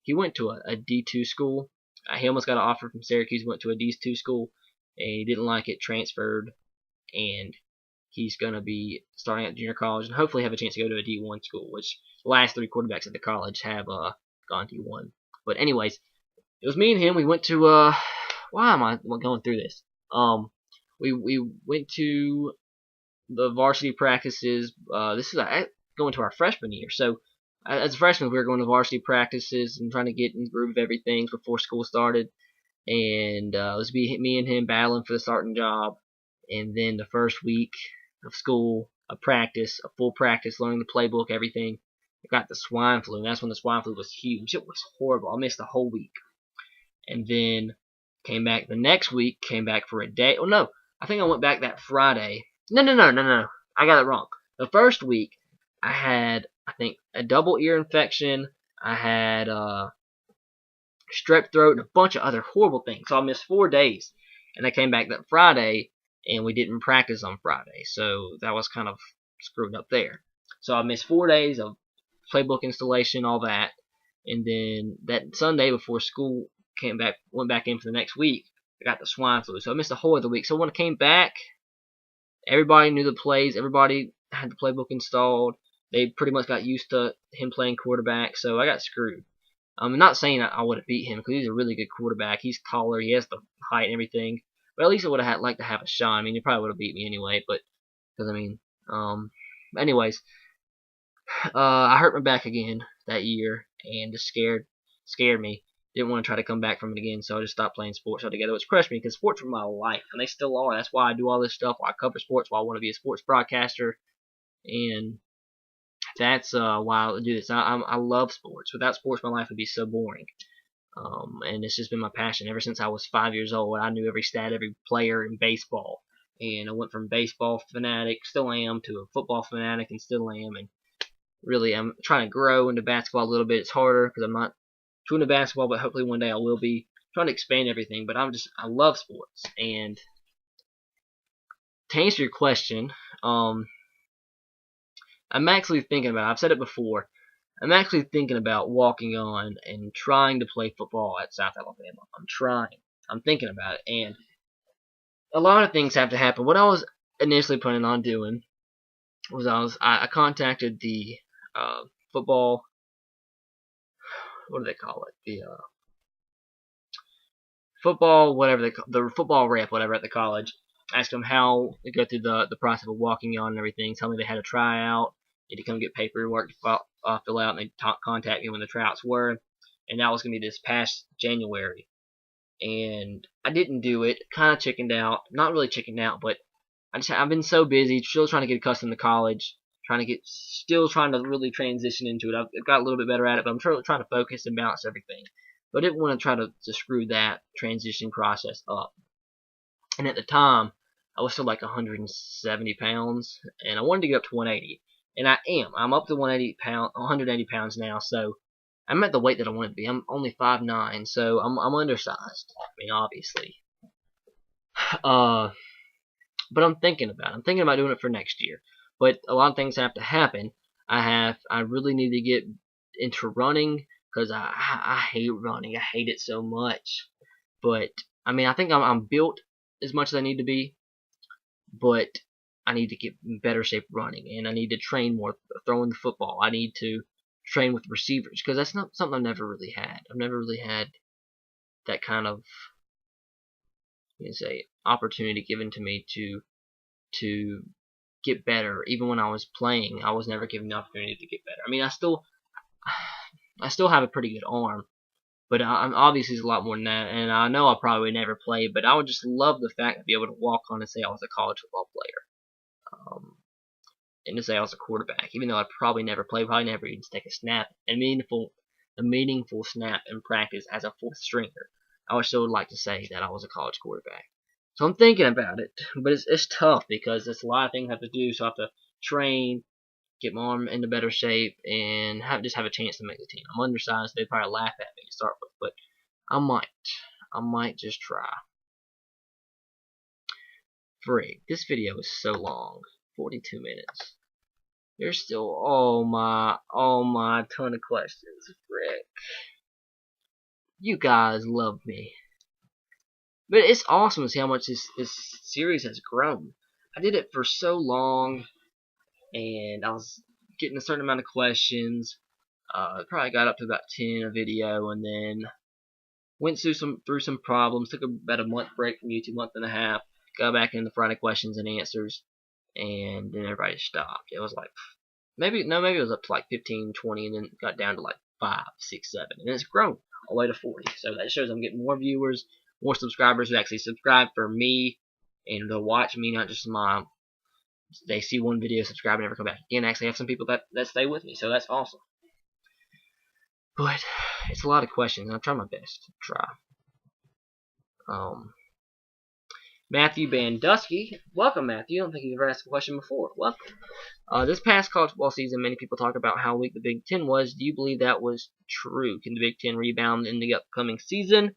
he went to a D2 school. He almost got an offer from Syracuse, went to a D2 school, and he didn't like it, transferred, and he's going to be starting at junior college and hopefully have a chance to go to a D1 school, which the last 3 quarterbacks at the college have gone D1. But anyways, it was me and him. We went to why am I going through this? We went to the varsity practices. This is going to our freshman year. So as a freshman, we were going to varsity practices and trying to get in the groove of everything before school started. And it was me and him battling for the starting job. And then the first week of school, a full practice, learning the playbook, everything. I got the swine flu, and that's when the swine flu was huge. It was horrible. I missed the whole week. And then came back the next week, came back for a day. Oh, no. I think I went back that Friday. No. I got it wrong. The first week, I had, I think, a double ear infection. I had strep throat and a bunch of other horrible things. So I missed 4 days. And I came back that Friday, and we didn't practice on Friday. So that was kind of screwed up there. So I missed 4 days of playbook installation, all that. And then that Sunday before school went back in for the next week, I got the swine flu. So I missed the whole other week. So when I came back, everybody knew the plays. Everybody had the playbook installed. They pretty much got used to him playing quarterback. So I got screwed. I'm not saying I would have beat him because he's a really good quarterback. He's taller. He has the height and everything. But at least I would have liked to have a shot. He probably would have beat me anyway. But because anyways, I hurt my back again that year and just scared me. Didn't want to try to come back from it again, so I just stopped playing sports altogether, which crushed me because sports were my life, and they still are. That's why I do all this stuff, why I cover sports, why I want to be a sports broadcaster, and that's why I do this. I love sports. Without sports, my life would be so boring, and it's just been my passion ever since I was 5 years old. I knew every stat, every player in baseball. and I went from baseball fanatic, still am, to a football fanatic, and still am. And really, I'm trying to grow into basketball a little bit. It's harder because I'm not too into basketball, but hopefully one day I will be. Trying to expand everything, but I love sports. And to answer your question, I'm actually thinking about, I've said it before, I'm actually thinking about walking on and trying to play football at South Alabama. I'm thinking about it, and a lot of things have to happen. What I was initially planning on doing was I contacted the football, what do they call it? The football, whatever the football rep, whatever, at the college. Asked them how to go through the process of walking on and everything. Tell me they had a tryout. Need to come get paperwork to fill out, and they contact me when the tryouts were. And that was going to be this past January. And I didn't do it. Kind of chickened out. Not really chickened out, but I've been so busy, still trying to get accustomed to college, still trying to really transition into it. I've got a little bit better at it, but I'm trying to focus and balance everything. But I didn't want to try to screw that transition process up. And at the time, I was still like 170 pounds, and I wanted to get up to 180. And I am. I'm up to 180 pounds now, so I'm at the weight that I want to be. I'm only 5'9", so I'm undersized. I mean, obviously. But I'm thinking about doing it for next year. But a lot of things have to happen. I really need to get into running, because I hate running. I hate it so much. But I mean, I think I'm built as much as I need to be, but I need to get in better shape running, and I need to train more throwing the football. I need to train with receivers, because that's not something I've never really had. I've never really had that kind of, opportunity given to me to get better. Even when I was playing, I was never given the opportunity to get better. I mean, I still have a pretty good arm, but I'm obviously a lot more than that, and I know I'll probably never play, but I would just love the fact to be able to walk on and say I was a college football player, and to say I was a quarterback, even though I'd probably never play, probably never even take a snap, a meaningful snap in practice as a fourth stringer. I would still like to say that I was a college quarterback. So I'm thinking about it, but it's tough because there's a lot of things I have to do. So I have to train, get my arm into better shape, and just have a chance to make the team. I'm undersized. They'd probably laugh at me to start with, but I might just try. Frig, this video is so long, 42 minutes. There's still all my ton of questions. Frick, you guys love me. But it's awesome to see how much this series has grown. I did it for so long, and I was getting a certain amount of questions. Probably got up to about 10 a video, and then went through some problems. Took about a month break from YouTube, month and a half. Got back into Friday questions and answers, and then everybody stopped. It was like maybe it was up to like 15, 20, and then got down to like 5, 6, 7, and it's grown all the way to 40. So that shows I'm getting more viewers, more subscribers who actually subscribe for me and they'll watch me, not just they see one video, subscribe, and never come back again. I actually have some people that stay with me, so that's awesome. But it's a lot of questions, and I'll try my best to try. Matthew Bandusky, welcome, Matthew. I don't think you've ever asked a question before. Welcome. This past college football season, many people talk about how weak the Big Ten was. Do you believe that was true? Can the Big Ten rebound in the upcoming season?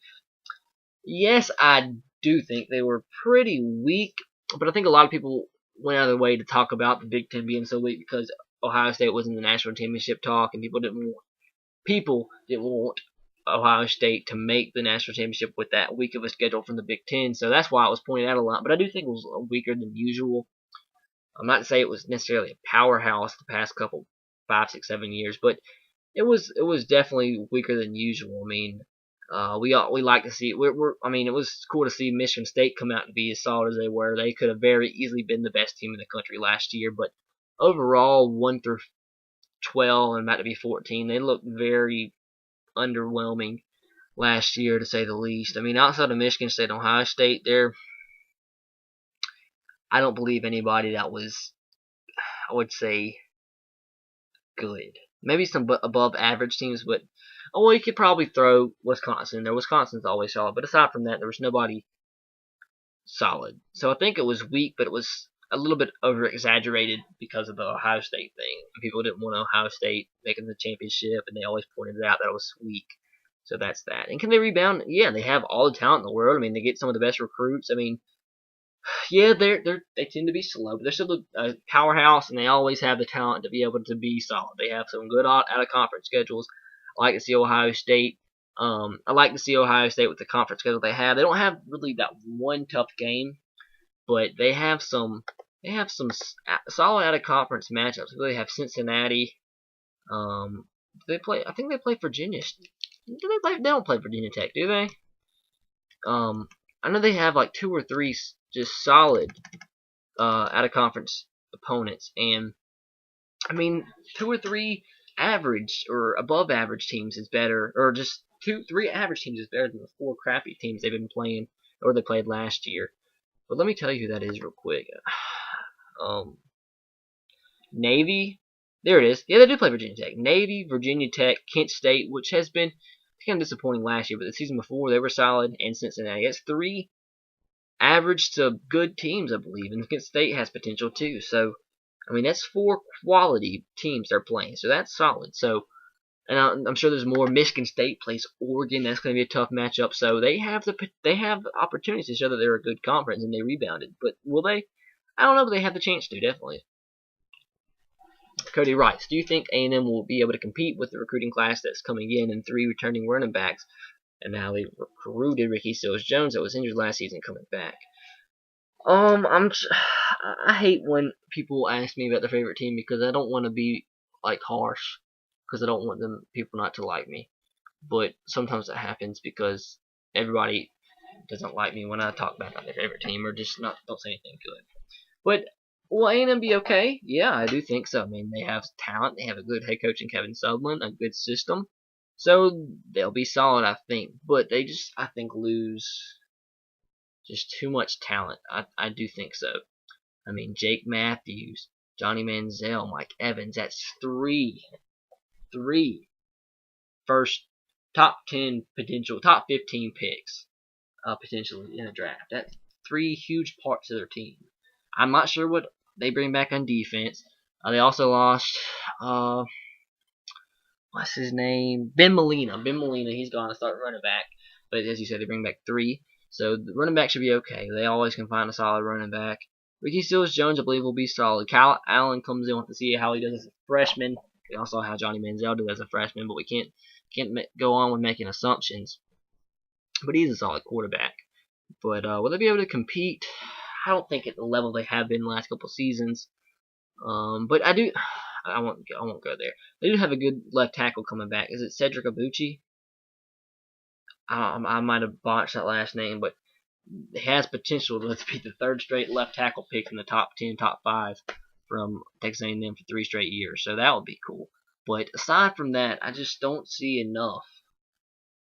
Yes, I do think they were pretty weak, but I think a lot of people went out of their way to talk about the Big Ten being so weak because Ohio State was in the national championship talk, and people didn't want Ohio State to make the national championship with that weak of a schedule from the Big Ten, so that's why it was pointed out a lot. But I do think it was weaker than usual. I'm not to say it was necessarily a powerhouse the past couple 5, 6, 7 years, but it was definitely weaker than usual. I mean, we like to see it. It was cool to see Michigan State come out and be as solid as they were. They could have very easily been the best team in the country last year, but overall, 1 through 12 and about to be 14, they looked very underwhelming last year, to say the least. I mean, outside of Michigan State and Ohio State, I don't believe anybody that was, I would say, good. Maybe some above average teams, but you could probably throw Wisconsin. Wisconsin's always solid, but aside from that, there was nobody solid. So I think it was weak, but it was a little bit over exaggerated because of the Ohio State thing. People didn't want Ohio State making the championship, and they always pointed it out that it was weak. So that's that. And can they rebound? Yeah, they have all the talent in the world. I mean, they get some of the best recruits. I mean, yeah, they tend to be slow, but they're still a powerhouse, and they always have the talent to be able to be solid. They have some good out of conference schedules. I like to see Ohio State. I like to see Ohio State with the conference schedule they have. They don't have really that one tough game, but they have some solid out of conference matchups. They have Cincinnati. They play. I think they play Virginia. Do they play? They don't play Virginia Tech, do they? I know they have like 2 or 3 just solid out of conference opponents, and I mean 2 or 3 average or above average teams is better, or just 2, 3 average teams is better than the 4 crappy teams they've been playing or they played last year. But let me tell you who that is real quick. Navy. There it is. Yeah, they do play Virginia Tech. Navy, Virginia Tech, Kent State, which has been kind of disappointing last year, but the season before they were solid, and Cincinnati. It's 3 average to good teams, I believe, and Kent State has potential too. So, I mean, that's 4 quality teams they're playing, so that's solid. So, and I'm sure there's more. Michigan State plays Oregon. That's going to be a tough matchup. So they have opportunities to show that they're a good conference and they rebounded. But will they? I don't know, but they have the chance to, definitely. Cody writes, do you think A&M will be able to compete with the recruiting class that's coming in and 3 returning running backs? And now they recruited Ricky Seals-Jones that was injured last season coming back. I hate when people ask me about their favorite team because I don't want to be like harsh because I don't want people not to like me. But sometimes that happens because everybody doesn't like me when I talk about their favorite team or just don't say anything good. But will A&M be okay? Yeah, I do think so. I mean, they have talent. They have a good head coach in Kevin Sutherland, a good system. So they'll be solid, I think. But they just, I think, lose just too much talent. I do think so. I mean, Jake Matthews, Johnny Manziel, Mike Evans. That's 3 first top 10 potential, top 15 picks potentially in a draft. That's 3 huge parts of their team. I'm not sure what they bring back on defense. They also lost, what's his name? Ben Molina. He's gone to start running back. But as you said, they bring back 3. So the running back should be okay. They always can find a solid running back. Ricky Seals-Jones, I believe, will be solid. Kyle Allen comes in. We'll have to see how he does as a freshman. We also how Johnny Manziel did as a freshman, but we can't go on with making assumptions. But he's a solid quarterback. But will they be able to compete? I don't think at the level they have been the last couple seasons. But I won't go there. They do have a good left tackle coming back. Is it Cedric Abuchi? I might have botched that last name, but it has potential to be the 3rd straight left tackle pick in the top 10, top 5 from Texas A&M for 3 straight years. So that would be cool. But aside from that, I just don't see enough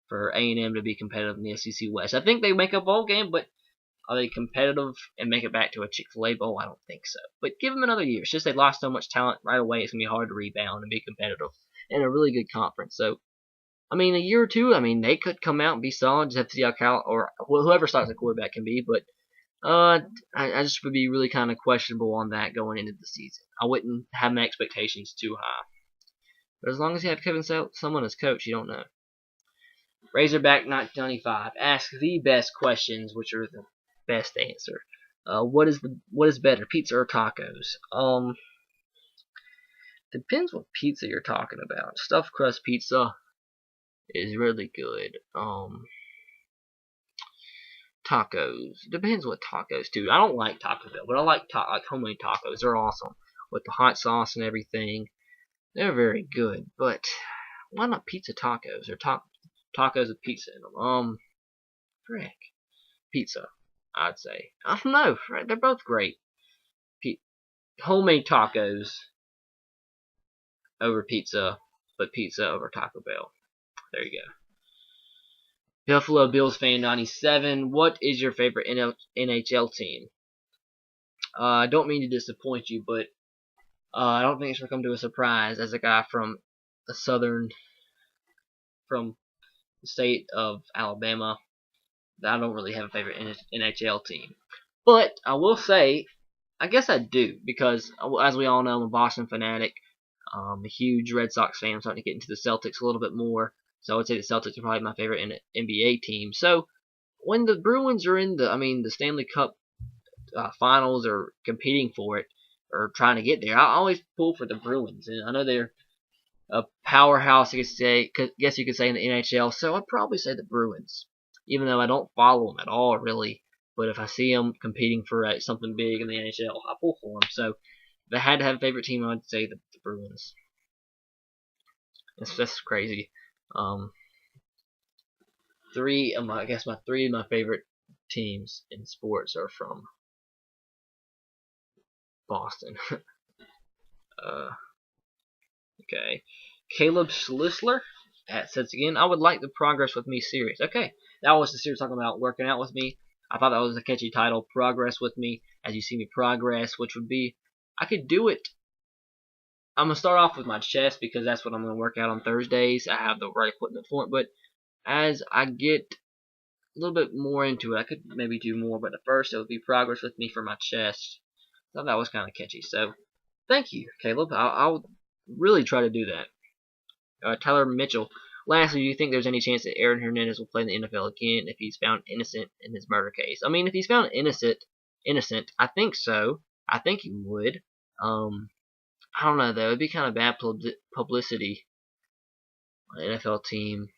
for A&M to be competitive in the SEC West. I think they make a bowl game, but are they competitive and make it back to a Chick-fil-A bowl? I don't think so. But give them another year. It's just they lost so much talent right away. It's going to be hard to rebound and be competitive in a really good conference. So, I mean, a year or 2, I mean, they could come out and be solid. Just have to see how Cal or whoever starts the quarterback can be. But I just would be really kind of questionable on that going into the season. I wouldn't have my expectations too high. But as long as you have Kevin Sutherland as coach, you don't know. Razorback 1995 ask the best questions, which are the best answer. What is better, pizza or tacos? Depends what pizza you're talking about. Stuffed crust pizza is really good. Tacos depends what tacos too. I don't like Taco Bell, but I like homemade tacos. They're awesome with the hot sauce and everything. They're very good. But why not pizza tacos or tacos with pizza in them? Frick, pizza. I'd say. I don't know. Right? They're both great. Homemade tacos over pizza, but pizza over Taco Bell. There you go. Buffalo Bills fan 97. What is your favorite NHL team? I don't mean to disappoint you, but I don't think it's going to come to a surprise as a guy from the state of Alabama. I don't really have a favorite NHL team. But I will say, I guess I do, because as we all know, I'm a Boston fanatic. A huge Red Sox fan. I'm starting to get into the Celtics a little bit more. So I would say the Celtics are probably my favorite NBA team. So when the Bruins are in the Stanley Cup finals or competing for it or trying to get there, I always pull for the Bruins. And I know they're a powerhouse, guess you could say in the NHL. So I'd probably say the Bruins, even though I don't follow them at all really. But if I see them competing for something big in the NHL, I pull for them. So if I had to have a favorite team, I'd say the Bruins. That's crazy. Um, I guess my three of my favorite teams in sports are from Boston. uh, okay, Caleb Schlisler says again, I would like the Progress with Me series. Okay, that was the series talking about working out with me. I thought that was a catchy title, Progress with Me, as you see me progress, which would be, I could do it. I'm going to start off with my chest because that's what I'm going to work out on Thursdays. I have the right equipment for it, but as I get a little bit more into it, I could maybe do more, but at first it would be Progress with Me for my chest. I thought that was kind of catchy, so thank you, Caleb. I'll really try to do that. Tyler Mitchell. Lastly, do you think there's any chance that Aaron Hernandez will play in the NFL again if he's found innocent in his murder case? I mean, if he's found innocent, I think so. I think he would. I don't know though. It'd be kind of bad publicity on an NFL team.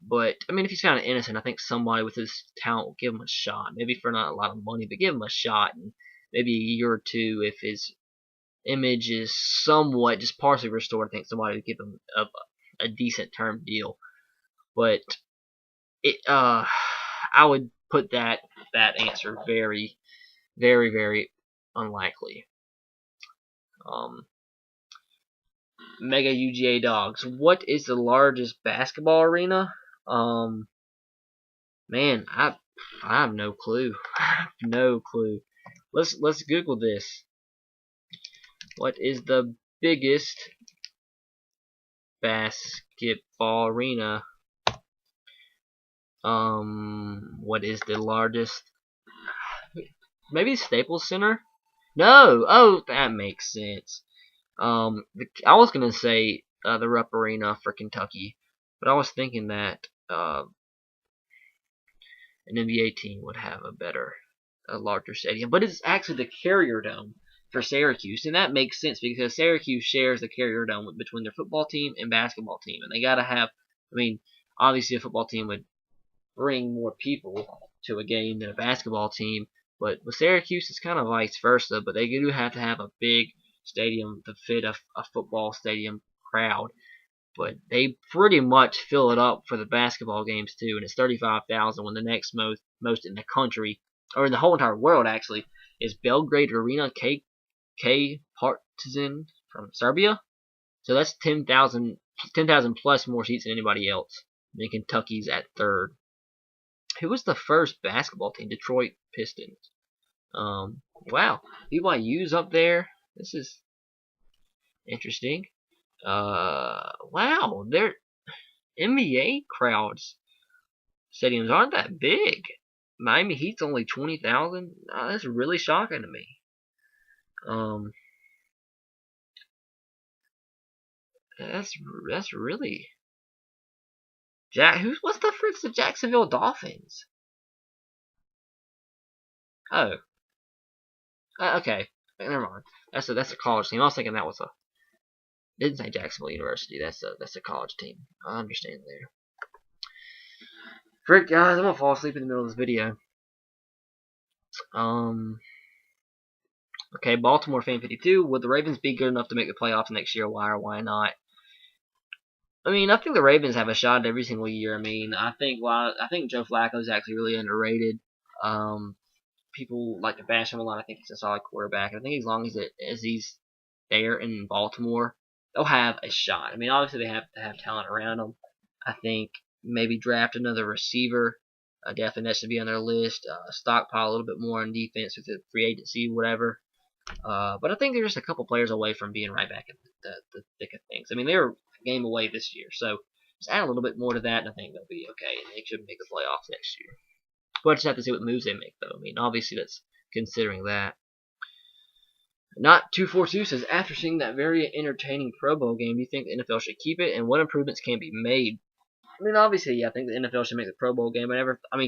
But I mean, if he's found innocent, I think somebody with his talent will give him a shot. Maybe for not a lot of money, but give him a shot, and maybe a year or two, if his image is somewhat just partially restored, I think somebody would give him a decent term deal. But I would put that answer very, very, very unlikely. Mega UGA Dogs. What is the largest basketball arena? Man, I have no clue. No clue. Let's Google this. What is the biggest basketball arena? What is the largest? Maybe Staples Center? No. Oh, that makes sense. I was gonna say the Rupp Arena for Kentucky, but I was thinking that an NBA team would have a larger stadium. But it's actually the Carrier Dome for Syracuse, and that makes sense because Syracuse shares the Carrier Dome between their football team and basketball team, and they gotta have. I mean, obviously a football team would bring more people to a game than a basketball team, but with Syracuse it's kind of vice versa. But they do have to have a big stadium to fit a football stadium crowd, but they pretty much fill it up for the basketball games too, and it's 35,000 when the next most in the country, or in the whole entire world actually, is Belgrade Arena K Partizan from Serbia. So that's 10,000 plus more seats than anybody else. And then Kentucky's at third. Who was the first basketball team? Detroit Pistons. Wow, BYU's up there. This is interesting. Wow, their NBA crowds stadiums aren't that big. Miami Heat's only 20,000. That's really shocking to me. That's really what's the frick's the Jacksonville Dolphins? Oh, okay. Never mind. That's a college team. I was thinking that was a. Didn't say Jacksonville University. That's a college team. I understand there. Frick, guys, I'm gonna fall asleep in the middle of this video. Okay, Baltimore fan 52. Would the Ravens be good enough to make the playoffs next year? Why or why not? I mean, I think the Ravens have a shot every single year. I mean, I think Joe Flacco is actually really underrated. People like to bash him a lot. I think he's a solid quarterback. I think as long as he's there in Baltimore, they'll have a shot. I mean, obviously they have to have talent around them. I think maybe draft another receiver. Definitely that should be on their list. Stockpile a little bit more on defense with the free agency, whatever. But I think they're just a couple players away from being right back in the thick of things. I mean, they were a game away this year, so just add a little bit more to that, and I think they'll be okay, and they should make the playoffs next year. We'll just have to see what moves they make, though. I mean, obviously that's considering that. Not 242 says, after seeing that very entertaining Pro Bowl game, do you think the NFL should keep it, and what improvements can be made? I mean, obviously, yeah, I think the NFL should make the Pro Bowl game.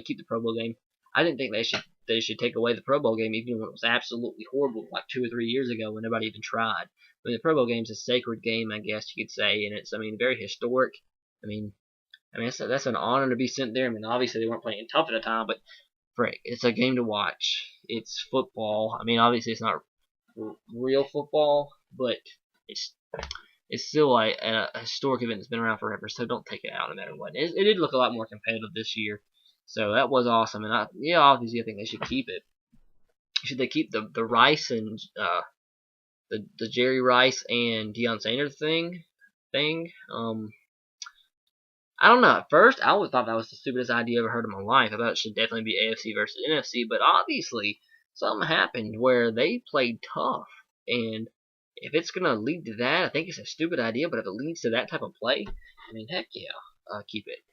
Keep the Pro Bowl game. I didn't think they should take away the Pro Bowl game, even when it was absolutely horrible, like 2 or 3 years ago, when nobody even tried. I mean, the Pro Bowl game's a sacred game, I guess you could say, and it's, I mean, very historic. I mean, that's an honor to be sent there. I mean, obviously they weren't playing tough at the time, but frick, it's a game to watch. It's football. I mean, obviously it's not real football, but it's still a historic event that's been around forever. So don't take it out no matter what. It did look a lot more competitive this year, so that was awesome. And obviously I think they should keep it. Should they keep the Rice and the Jerry Rice and Deion Sanders thing? I don't know. At first, I always thought that was the stupidest idea I ever heard in my life. I thought it should definitely be AFC versus NFC, but obviously something happened where they played tough, and if it's gonna lead to that, I think it's a stupid idea. But if it leads to that type of play, I mean, heck yeah, keep it.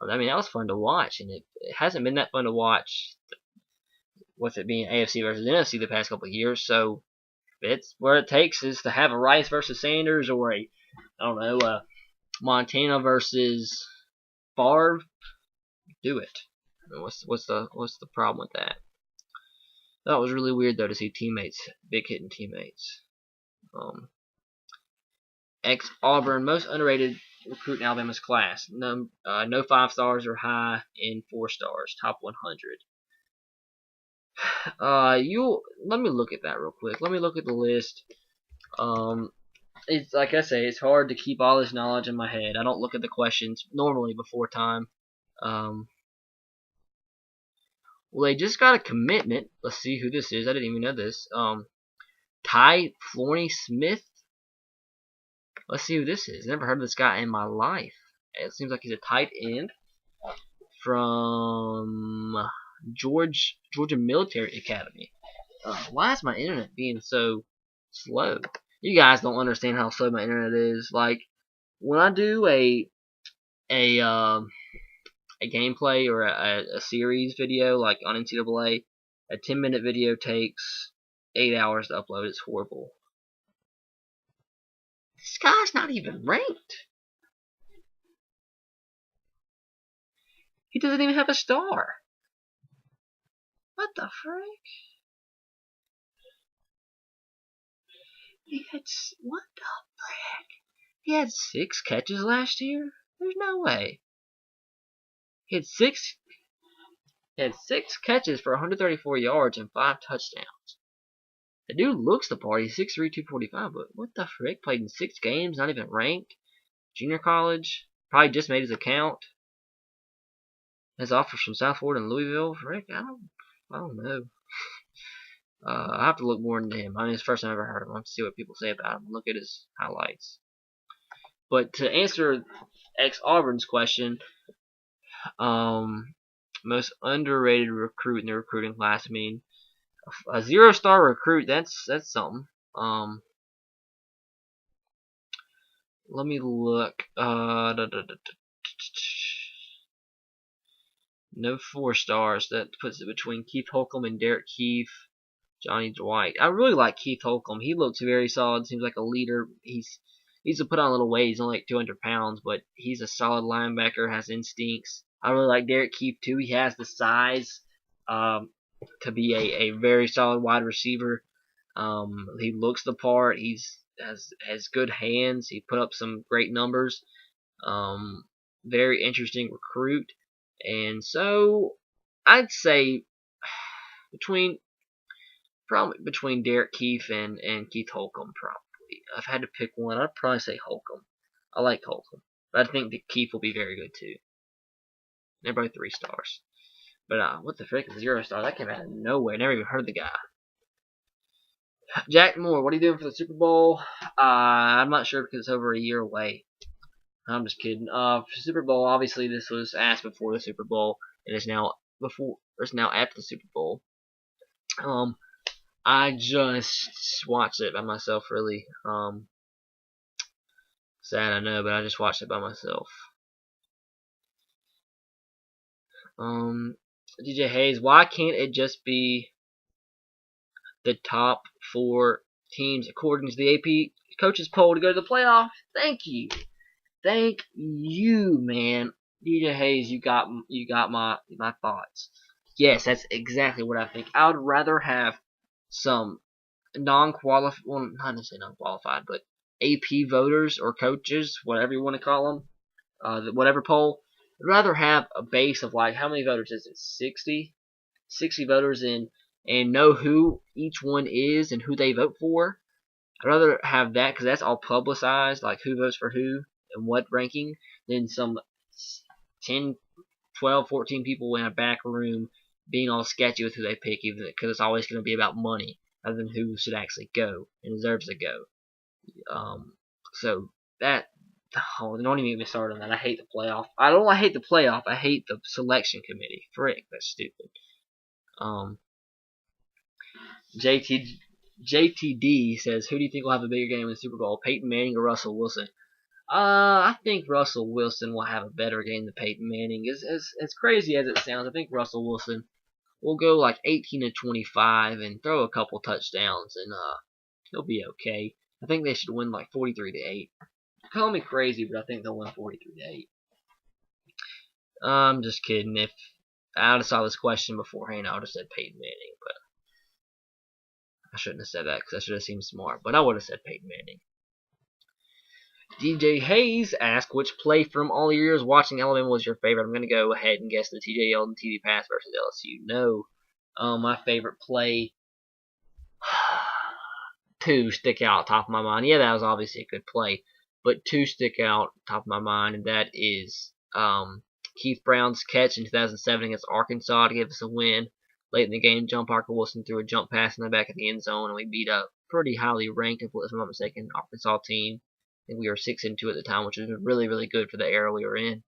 I mean, that was fun to watch, and it hasn't been that fun to watch with it being AFC versus NFC the past couple of years. So it's what it takes is to have a Rice versus Sanders, or I don't know, Montana versus Favre. Do it. I mean, what's the problem with that? That was really weird though to see big hitting teammates. Ex-Auburn, most underrated recruit in Alabama's class. No 5 stars or high, and 4 stars, top 100. Let me look at that real quick. Let me look at the list. It's like I say, it's hard to keep all this knowledge in my head. I don't look at the questions normally before time. Well, they just got a commitment. Let's see who this is. I didn't even know this. Ty Florney Smith. Let's see who this is. Never heard of this guy in my life. It seems like he's a tight end from Georgia Military Academy. Why is my internet being so slow? You guys don't understand how slow my internet is. Like when I do a gameplay or a series video, like on NCAA, a 10-minute video takes 8 hours to upload. It's horrible. This guy's not even ranked. He doesn't even have a star. What the frick? What the frick? He had 6 catches last year? There's no way. He had six catches for 134 yards and 5 touchdowns. The dude looks the part. He's 6'3", 245, but what the frick? Played in 6 games, not even ranked. Junior college. Probably just made his account. Has offers from South Florida and Louisville. Frick, I don't know. I have to look more into him. I mean, it's the first time I've ever heard of him. I have to see what people say about him. Look at his highlights. But to answer ex-Auburn's question, most underrated recruit in the recruiting class. I mean, a 0-star recruit. That's something. Let me look. No 4 stars. That puts it between Keith Holcomb and Derek Keefe. Johnny Dwight. I really like Keith Holcomb. He looks very solid. Seems like a leader. He's to put on a little weight. He's only like 200 pounds, but he's a solid linebacker. Has instincts. I really like Derek Keefe too. He has the size to be a very solid wide receiver. He looks the part. He's has good hands. He put up some great numbers. Very interesting recruit. And so I'd say probably between Derek Keefe and Keith Holcomb, probably. If I had to pick one, I'd probably say Holcomb. I like Holcomb. But I think that Keefe will be very good too. They're both 3 stars. But what the frick is 0 star? That came out of nowhere. Never even heard of the guy. Jack Moore, what are you doing for the Super Bowl? I'm not sure because it's over a year away. I'm just kidding. For Super Bowl, obviously this was asked before the Super Bowl, and it's now after the Super Bowl. I just watched it by myself, really. Sad, I know, but I just watched it by myself. DJ Hayes, why can't it just be the top 4 teams according to the AP coaches poll to go to the playoffs? Thank you. Thank you, man. DJ Hayes, you got my thoughts. Yes, that's exactly what I think. I would rather have some non-qualified, well, not necessarily non-qualified, but AP voters or coaches, whatever you want to call them, whatever poll. I'd rather have a base of like, how many voters is it? 60 voters and know who each one is and who they vote for. I'd rather have that because that's all publicized, like who votes for who and what ranking, than some 10, 12, 14 people in a back room being all sketchy with who they pick, even because it's always going to be about money rather than who should actually go and deserves to go. So that, oh, don't even get me started on that. I hate the playoff. I don't hate the playoff. I hate the selection committee. Frick, that's stupid. JTD says, who do you think will have a bigger game in the Super Bowl, Peyton Manning or Russell Wilson? I think Russell Wilson will have a better game than Peyton Manning. As crazy as it sounds, I think Russell Wilson will go like 18 to 25 and throw a couple touchdowns, and he'll be okay. I think they should win like 43 to 8. Call me crazy, but I think they'll win 43 to 8. I'm just kidding. If I would have saw this question beforehand, I would have said Peyton Manning, but I shouldn't have said that because I should have seemed smart. But I would have said Peyton Manning. DJ Hayes asked, which play from all your years watching Alabama was your favorite? I'm going to go ahead and guess the TJ Yeldon TD pass versus LSU. No. My favorite play, 2 stick out top of my mind. Yeah, that was obviously a good play, but 2 stick out top of my mind, and that is Keith Brown's catch in 2007 against Arkansas to give us a win. Late in the game, John Parker Wilson threw a jump pass in the back of the end zone, and we beat a pretty highly ranked, if I'm not mistaken, Arkansas team. I think we were 6-2 at the time, which was really, really good for the era we were in.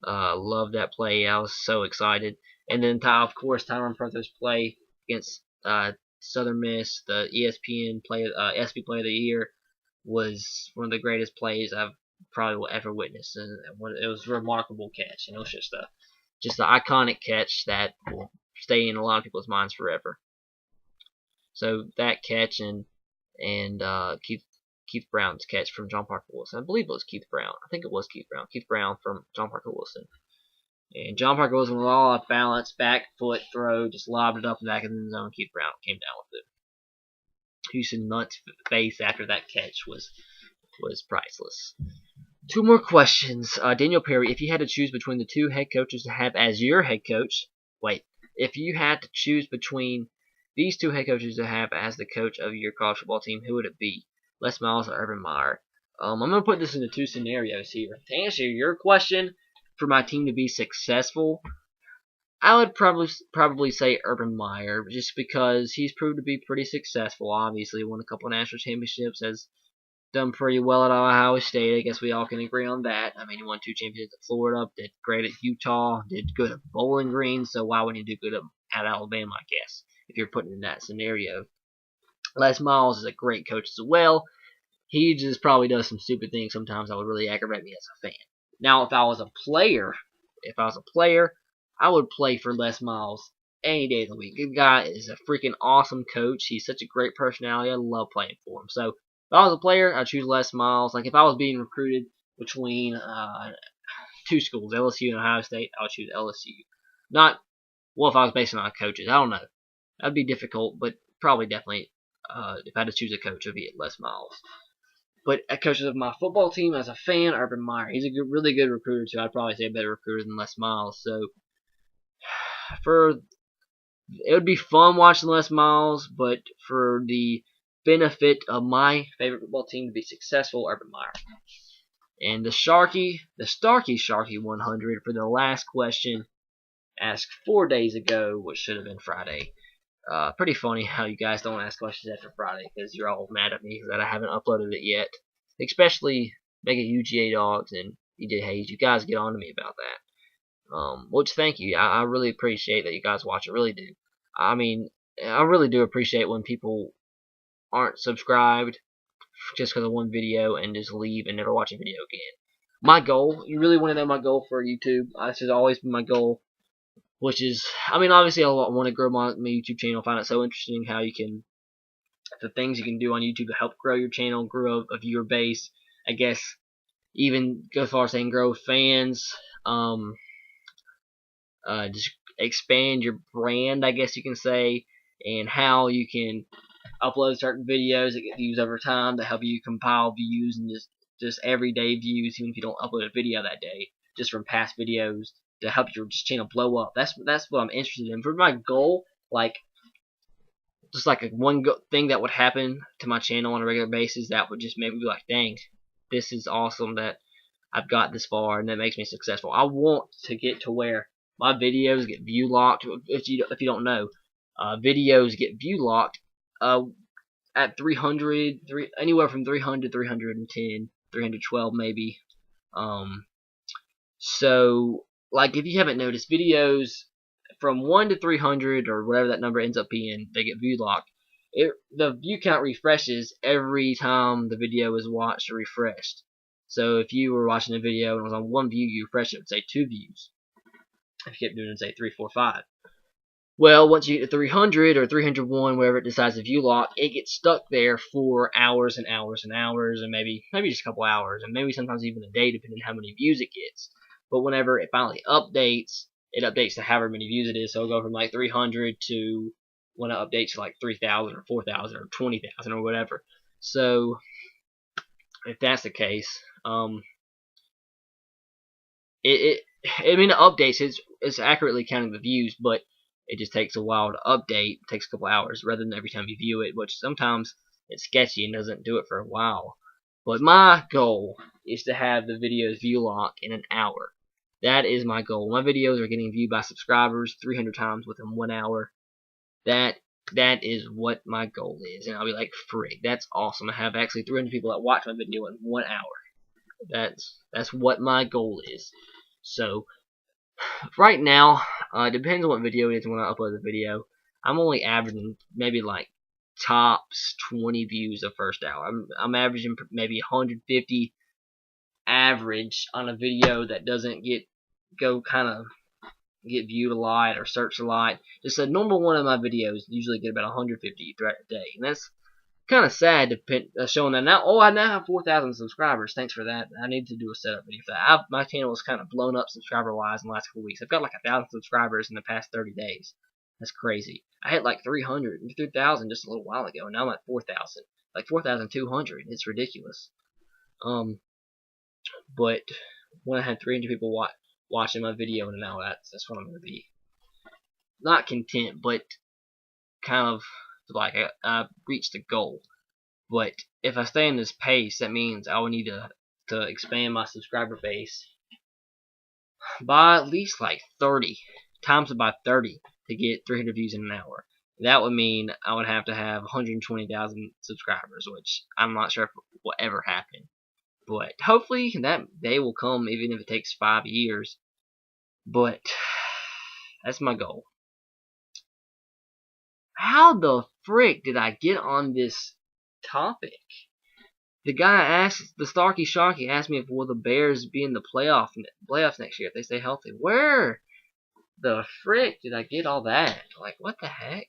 Loved that play. I was so excited. And then, of course, Tyron Purther's play against Southern Miss, the ESPN SP Play of the Year, was one of the greatest plays I've probably will ever witness, and it was a remarkable catch. It was just an iconic catch that will stay in a lot of people's minds forever. So that catch and Keith Brown's catch from John Parker Wilson. I believe it was Keith Brown. I think it was Keith Brown. Keith Brown from John Parker Wilson. And John Parker Wilson was all off balance, back foot throw, just lobbed it up the back of the zone. Keith Brown came down with it. Houston Nutt's face after that catch was priceless. 2 more questions. Daniel Perry, if you had to choose between the 2 head coaches to have as your head coach, if you had to choose between these 2 head coaches to have as the coach of your college football team, who would it be? Les Miles or Urban Meyer? I'm going to put this into 2 scenarios here. To answer your question, for my team to be successful, I would probably say Urban Meyer, just because he's proved to be pretty successful. Obviously, won a couple of national championships, has done pretty well at Ohio State. I guess we all can agree on that. I mean, he won 2 championships at Florida, did great at Utah, did good at Bowling Green, so why wouldn't he do good at Alabama, I guess, if you're putting in that scenario. Les Miles is a great coach as well. He just probably does some stupid things sometimes that would really aggravate me as a fan. Now, if I was a player, I would play for Les Miles any day of the week. The guy is a freaking awesome coach. He's such a great personality. I love playing for him. So, if I was a player, I'd choose Les Miles. Like, if I was being recruited between 2 schools, LSU and Ohio State, I would choose LSU. If I was basing on coaches, I don't know. That'd be difficult, but definitely, if I had to choose a coach, it would be Les Miles. But at coaches of my football team, as a fan, Urban Meyer. He's a really good recruiter, too. I'd probably say a better recruiter than Les Miles. So, it would be fun watching Les Miles, but for the benefit of my favorite football team to be successful, Urban Meyer. And the Starkey 100 for the last question, asked 4 days ago, which should have been Friday. Pretty funny how you guys don't ask questions after Friday, because you're all mad at me that I haven't uploaded it yet. Especially Mega UGA Dogs and DJ Hayes. You guys get on to me about that. Which, thank you. I really appreciate that you guys watch. I really do. I mean, I really do appreciate when people aren't subscribed just because of one video and just leave and never watch a video again. My goal, you really want to know my goal for YouTube? This has always been my goal. which is, I mean, obviously I want to grow my YouTube channel. I find it so interesting how you can, the things you can do on YouTube to help grow your channel, grow a viewer base. I guess even go as far as saying grow fans, just expand your brand, I guess you can say, and how you can upload certain videos that get views over time to help you compile views and just everyday views, even if you don't upload a video that day, just from past videos to help your channel blow up. That's what I'm interested in. For my goal, like just like one thing that would happen to my channel on a regular basis that would just make me be like, dang, this is awesome that I've got this far, and that makes me successful. I want to get to where my videos get view locked. If you don't know, videos get view locked at 300, anywhere from 300, 310, 312 maybe. So like if you haven't noticed, videos from 1 to 300 or whatever that number ends up being, they get view locked. The view count refreshes every time the video is watched or refreshed. So if you were watching a video and it was on 1 view, you refresh it, it would say 2 views. If you kept doing it, say 3, 4, 5. Well, once you get to 300 or 301, wherever it decides to view lock, it gets stuck there for hours and hours and hours, and maybe just a couple hours, and maybe sometimes even a day, depending on how many views it gets. But whenever it finally updates, it updates to however many views it is. So it'll go from like 300 to when it updates to like 3,000 or 4,000 or 20,000 or whatever. So if that's the case, I mean, it updates. It's accurately counting the views, but it just takes a while to update. It takes a couple hours rather than every time you view it, which sometimes it's sketchy and doesn't do it for a while. But my goal is to have the videos view lock in an hour. That is my goal. My videos are getting viewed by subscribers 300 times within 1 hour. That is what my goal is. And I'll be like, frick, that's awesome. I have actually 300 people that watch my video in 1 hour. That's what my goal is. So right now, it depends on what video it is when I upload the video. I'm only averaging maybe like tops 20 views the first hour. I'm averaging maybe 150 average on a video that doesn't get viewed a lot or searched a lot. Just a normal one of my videos usually get about 150 throughout the day, and that's kind of sad to showing that now. Oh, I now have 4,000 subscribers. Thanks for that. I need to do a setup video for that. My channel is kind of blown up subscriber wise in the last couple weeks. I've got like 1,000 subscribers in the past 30 days. That's crazy. I hit like 300, 3,000 just a little while ago, and now I'm at 4,000, like 4,200. It's ridiculous. But when I had 300 people watching my video in an hour, that's what I'm gonna be. Not content, but kind of like I reached the goal. But if I stay in this pace, that means I will need to expand my subscriber base by at least like 30 times it by 30 to get 300 views in an hour. That would mean I would have to have 120,000 subscribers, which I'm not sure if it will ever happen. But hopefully that day will come, even if it takes 5 years. But that's my goal. How the frick did I get on this topic? The guy asked, the Starkey Sharky asked me if will the Bears be in the playoffs next year if they stay healthy. Where the frick did I get all that? Like, what the heck?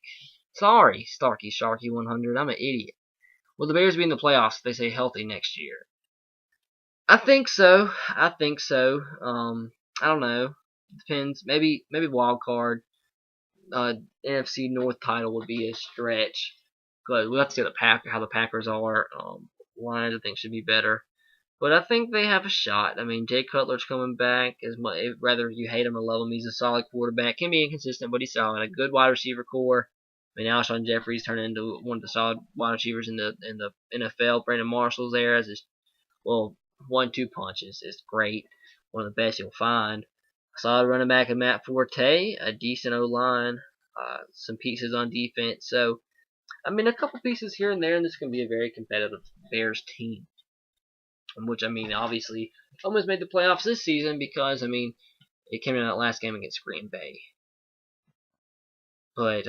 Sorry, Starkey Sharky 100. I'm an idiot. Will the Bears be in the playoffs if they stay healthy next year? I think so. I don't know. Depends. Maybe wild card. NFC North title would be a stretch. But we'll have to see how the Packers are. Lions, I think, should be better. But I think they have a shot. I mean, Jay Cutler's coming back. Whether you hate him or love him, he's a solid quarterback. Can be inconsistent, but he's solid. A good wide receiver core. I mean, Alshon Jeffrey's turned into one of the solid wide receivers in the NFL. Brandon Marshall's there as his 1-2 punches. It's great. One of the best you'll find. A solid running back in Matt Forte. A decent O-line. Some pieces on defense. So, I mean, a couple pieces here and there, and this can be a very competitive Bears team. Which, I mean, obviously, almost made the playoffs this season because, I mean, it came in that last game against Green Bay. But,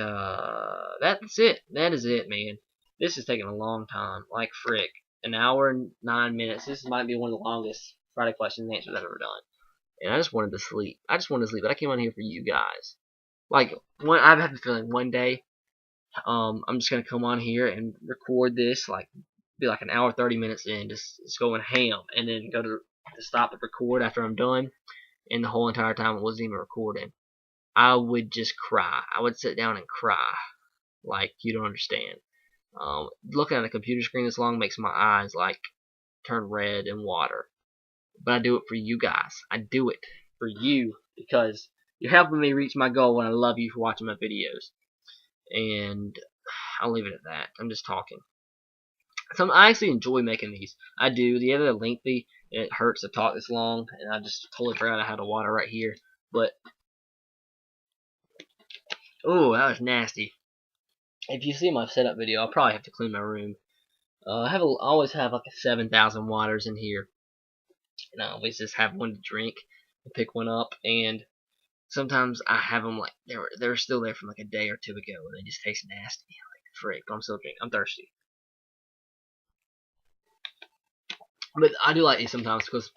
that's it. That is it, man. This is taking a long time. Like frick. An hour and 9 minutes. This might be one of the longest Friday questions and answers I've ever done. And I just wanted to sleep. But I came on here for you guys. like I have a feeling one day, I'm just gonna come on here and record this, like be like an hour 30 minutes in, just going ham, and then go to stop the record after I'm done, and the whole entire time it wasn't even recording. I would just cry. I would sit down and cry, like you don't understand. Looking at a computer screen this long makes my eyes like turn red and water. But I do it for you guys. I do it for you because you're helping me reach my goal, and I love you for watching my videos. And I'll leave it at that. I'm just talking. I actually enjoy making these. I do. The other lengthy, and it hurts to talk this long, and I just totally forgot I had a water right here. But oh, that was nasty. If you see my setup video, I'll probably have to clean my room. I always have like a 7,000 waters in here, and I always just have one to drink and pick one up. And sometimes I have them like they're still there from like a day or two ago, and they just taste nasty. Like frick, but I'm still drinking. I'm thirsty. But I do like these sometimes because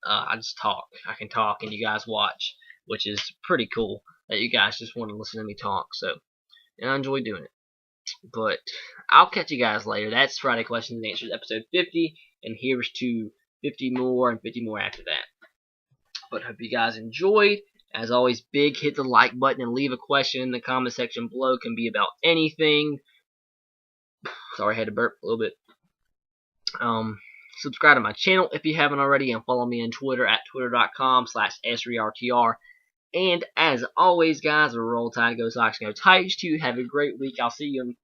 I just talk. I can talk, and you guys watch, which is pretty cool that you guys just want to listen to me talk. So, and I enjoy doing it. But I'll catch you guys later. That's Friday Questions and Answers, episode 50, and here's to 50 more and 50 more after that. But hope you guys enjoyed. As always, hit the like button and leave a question in the comment section below. It can be about anything. Sorry, I had to burp a little bit. Subscribe to my channel if you haven't already, and follow me on Twitter at twitter.com/SRERTR. And as always, guys, roll tide, go Sox, go Tigers. To have a great week. I'll see you in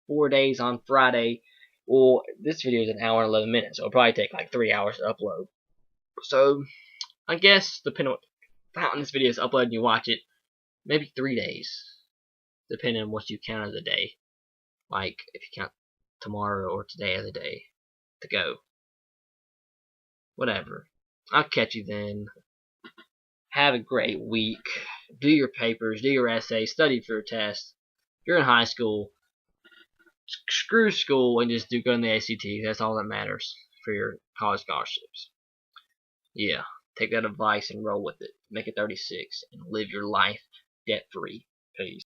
4 days on Friday. Well, this video is an hour and 11 minutes, so it'll probably take like 3 hours to upload. So, I guess, depending on what time this video is uploaded and you watch it, maybe 3 days, depending on what you count as a day. Like, if you count tomorrow or today as a day to go. Whatever. I'll catch you then. Have a great week. Do your papers, do your essays, study for your tests. If you're in high school, screw school and just do go in the ACT. That's all that matters for your college scholarships. Yeah, take that advice and roll with it. Make it 36 and live your life debt free. Peace.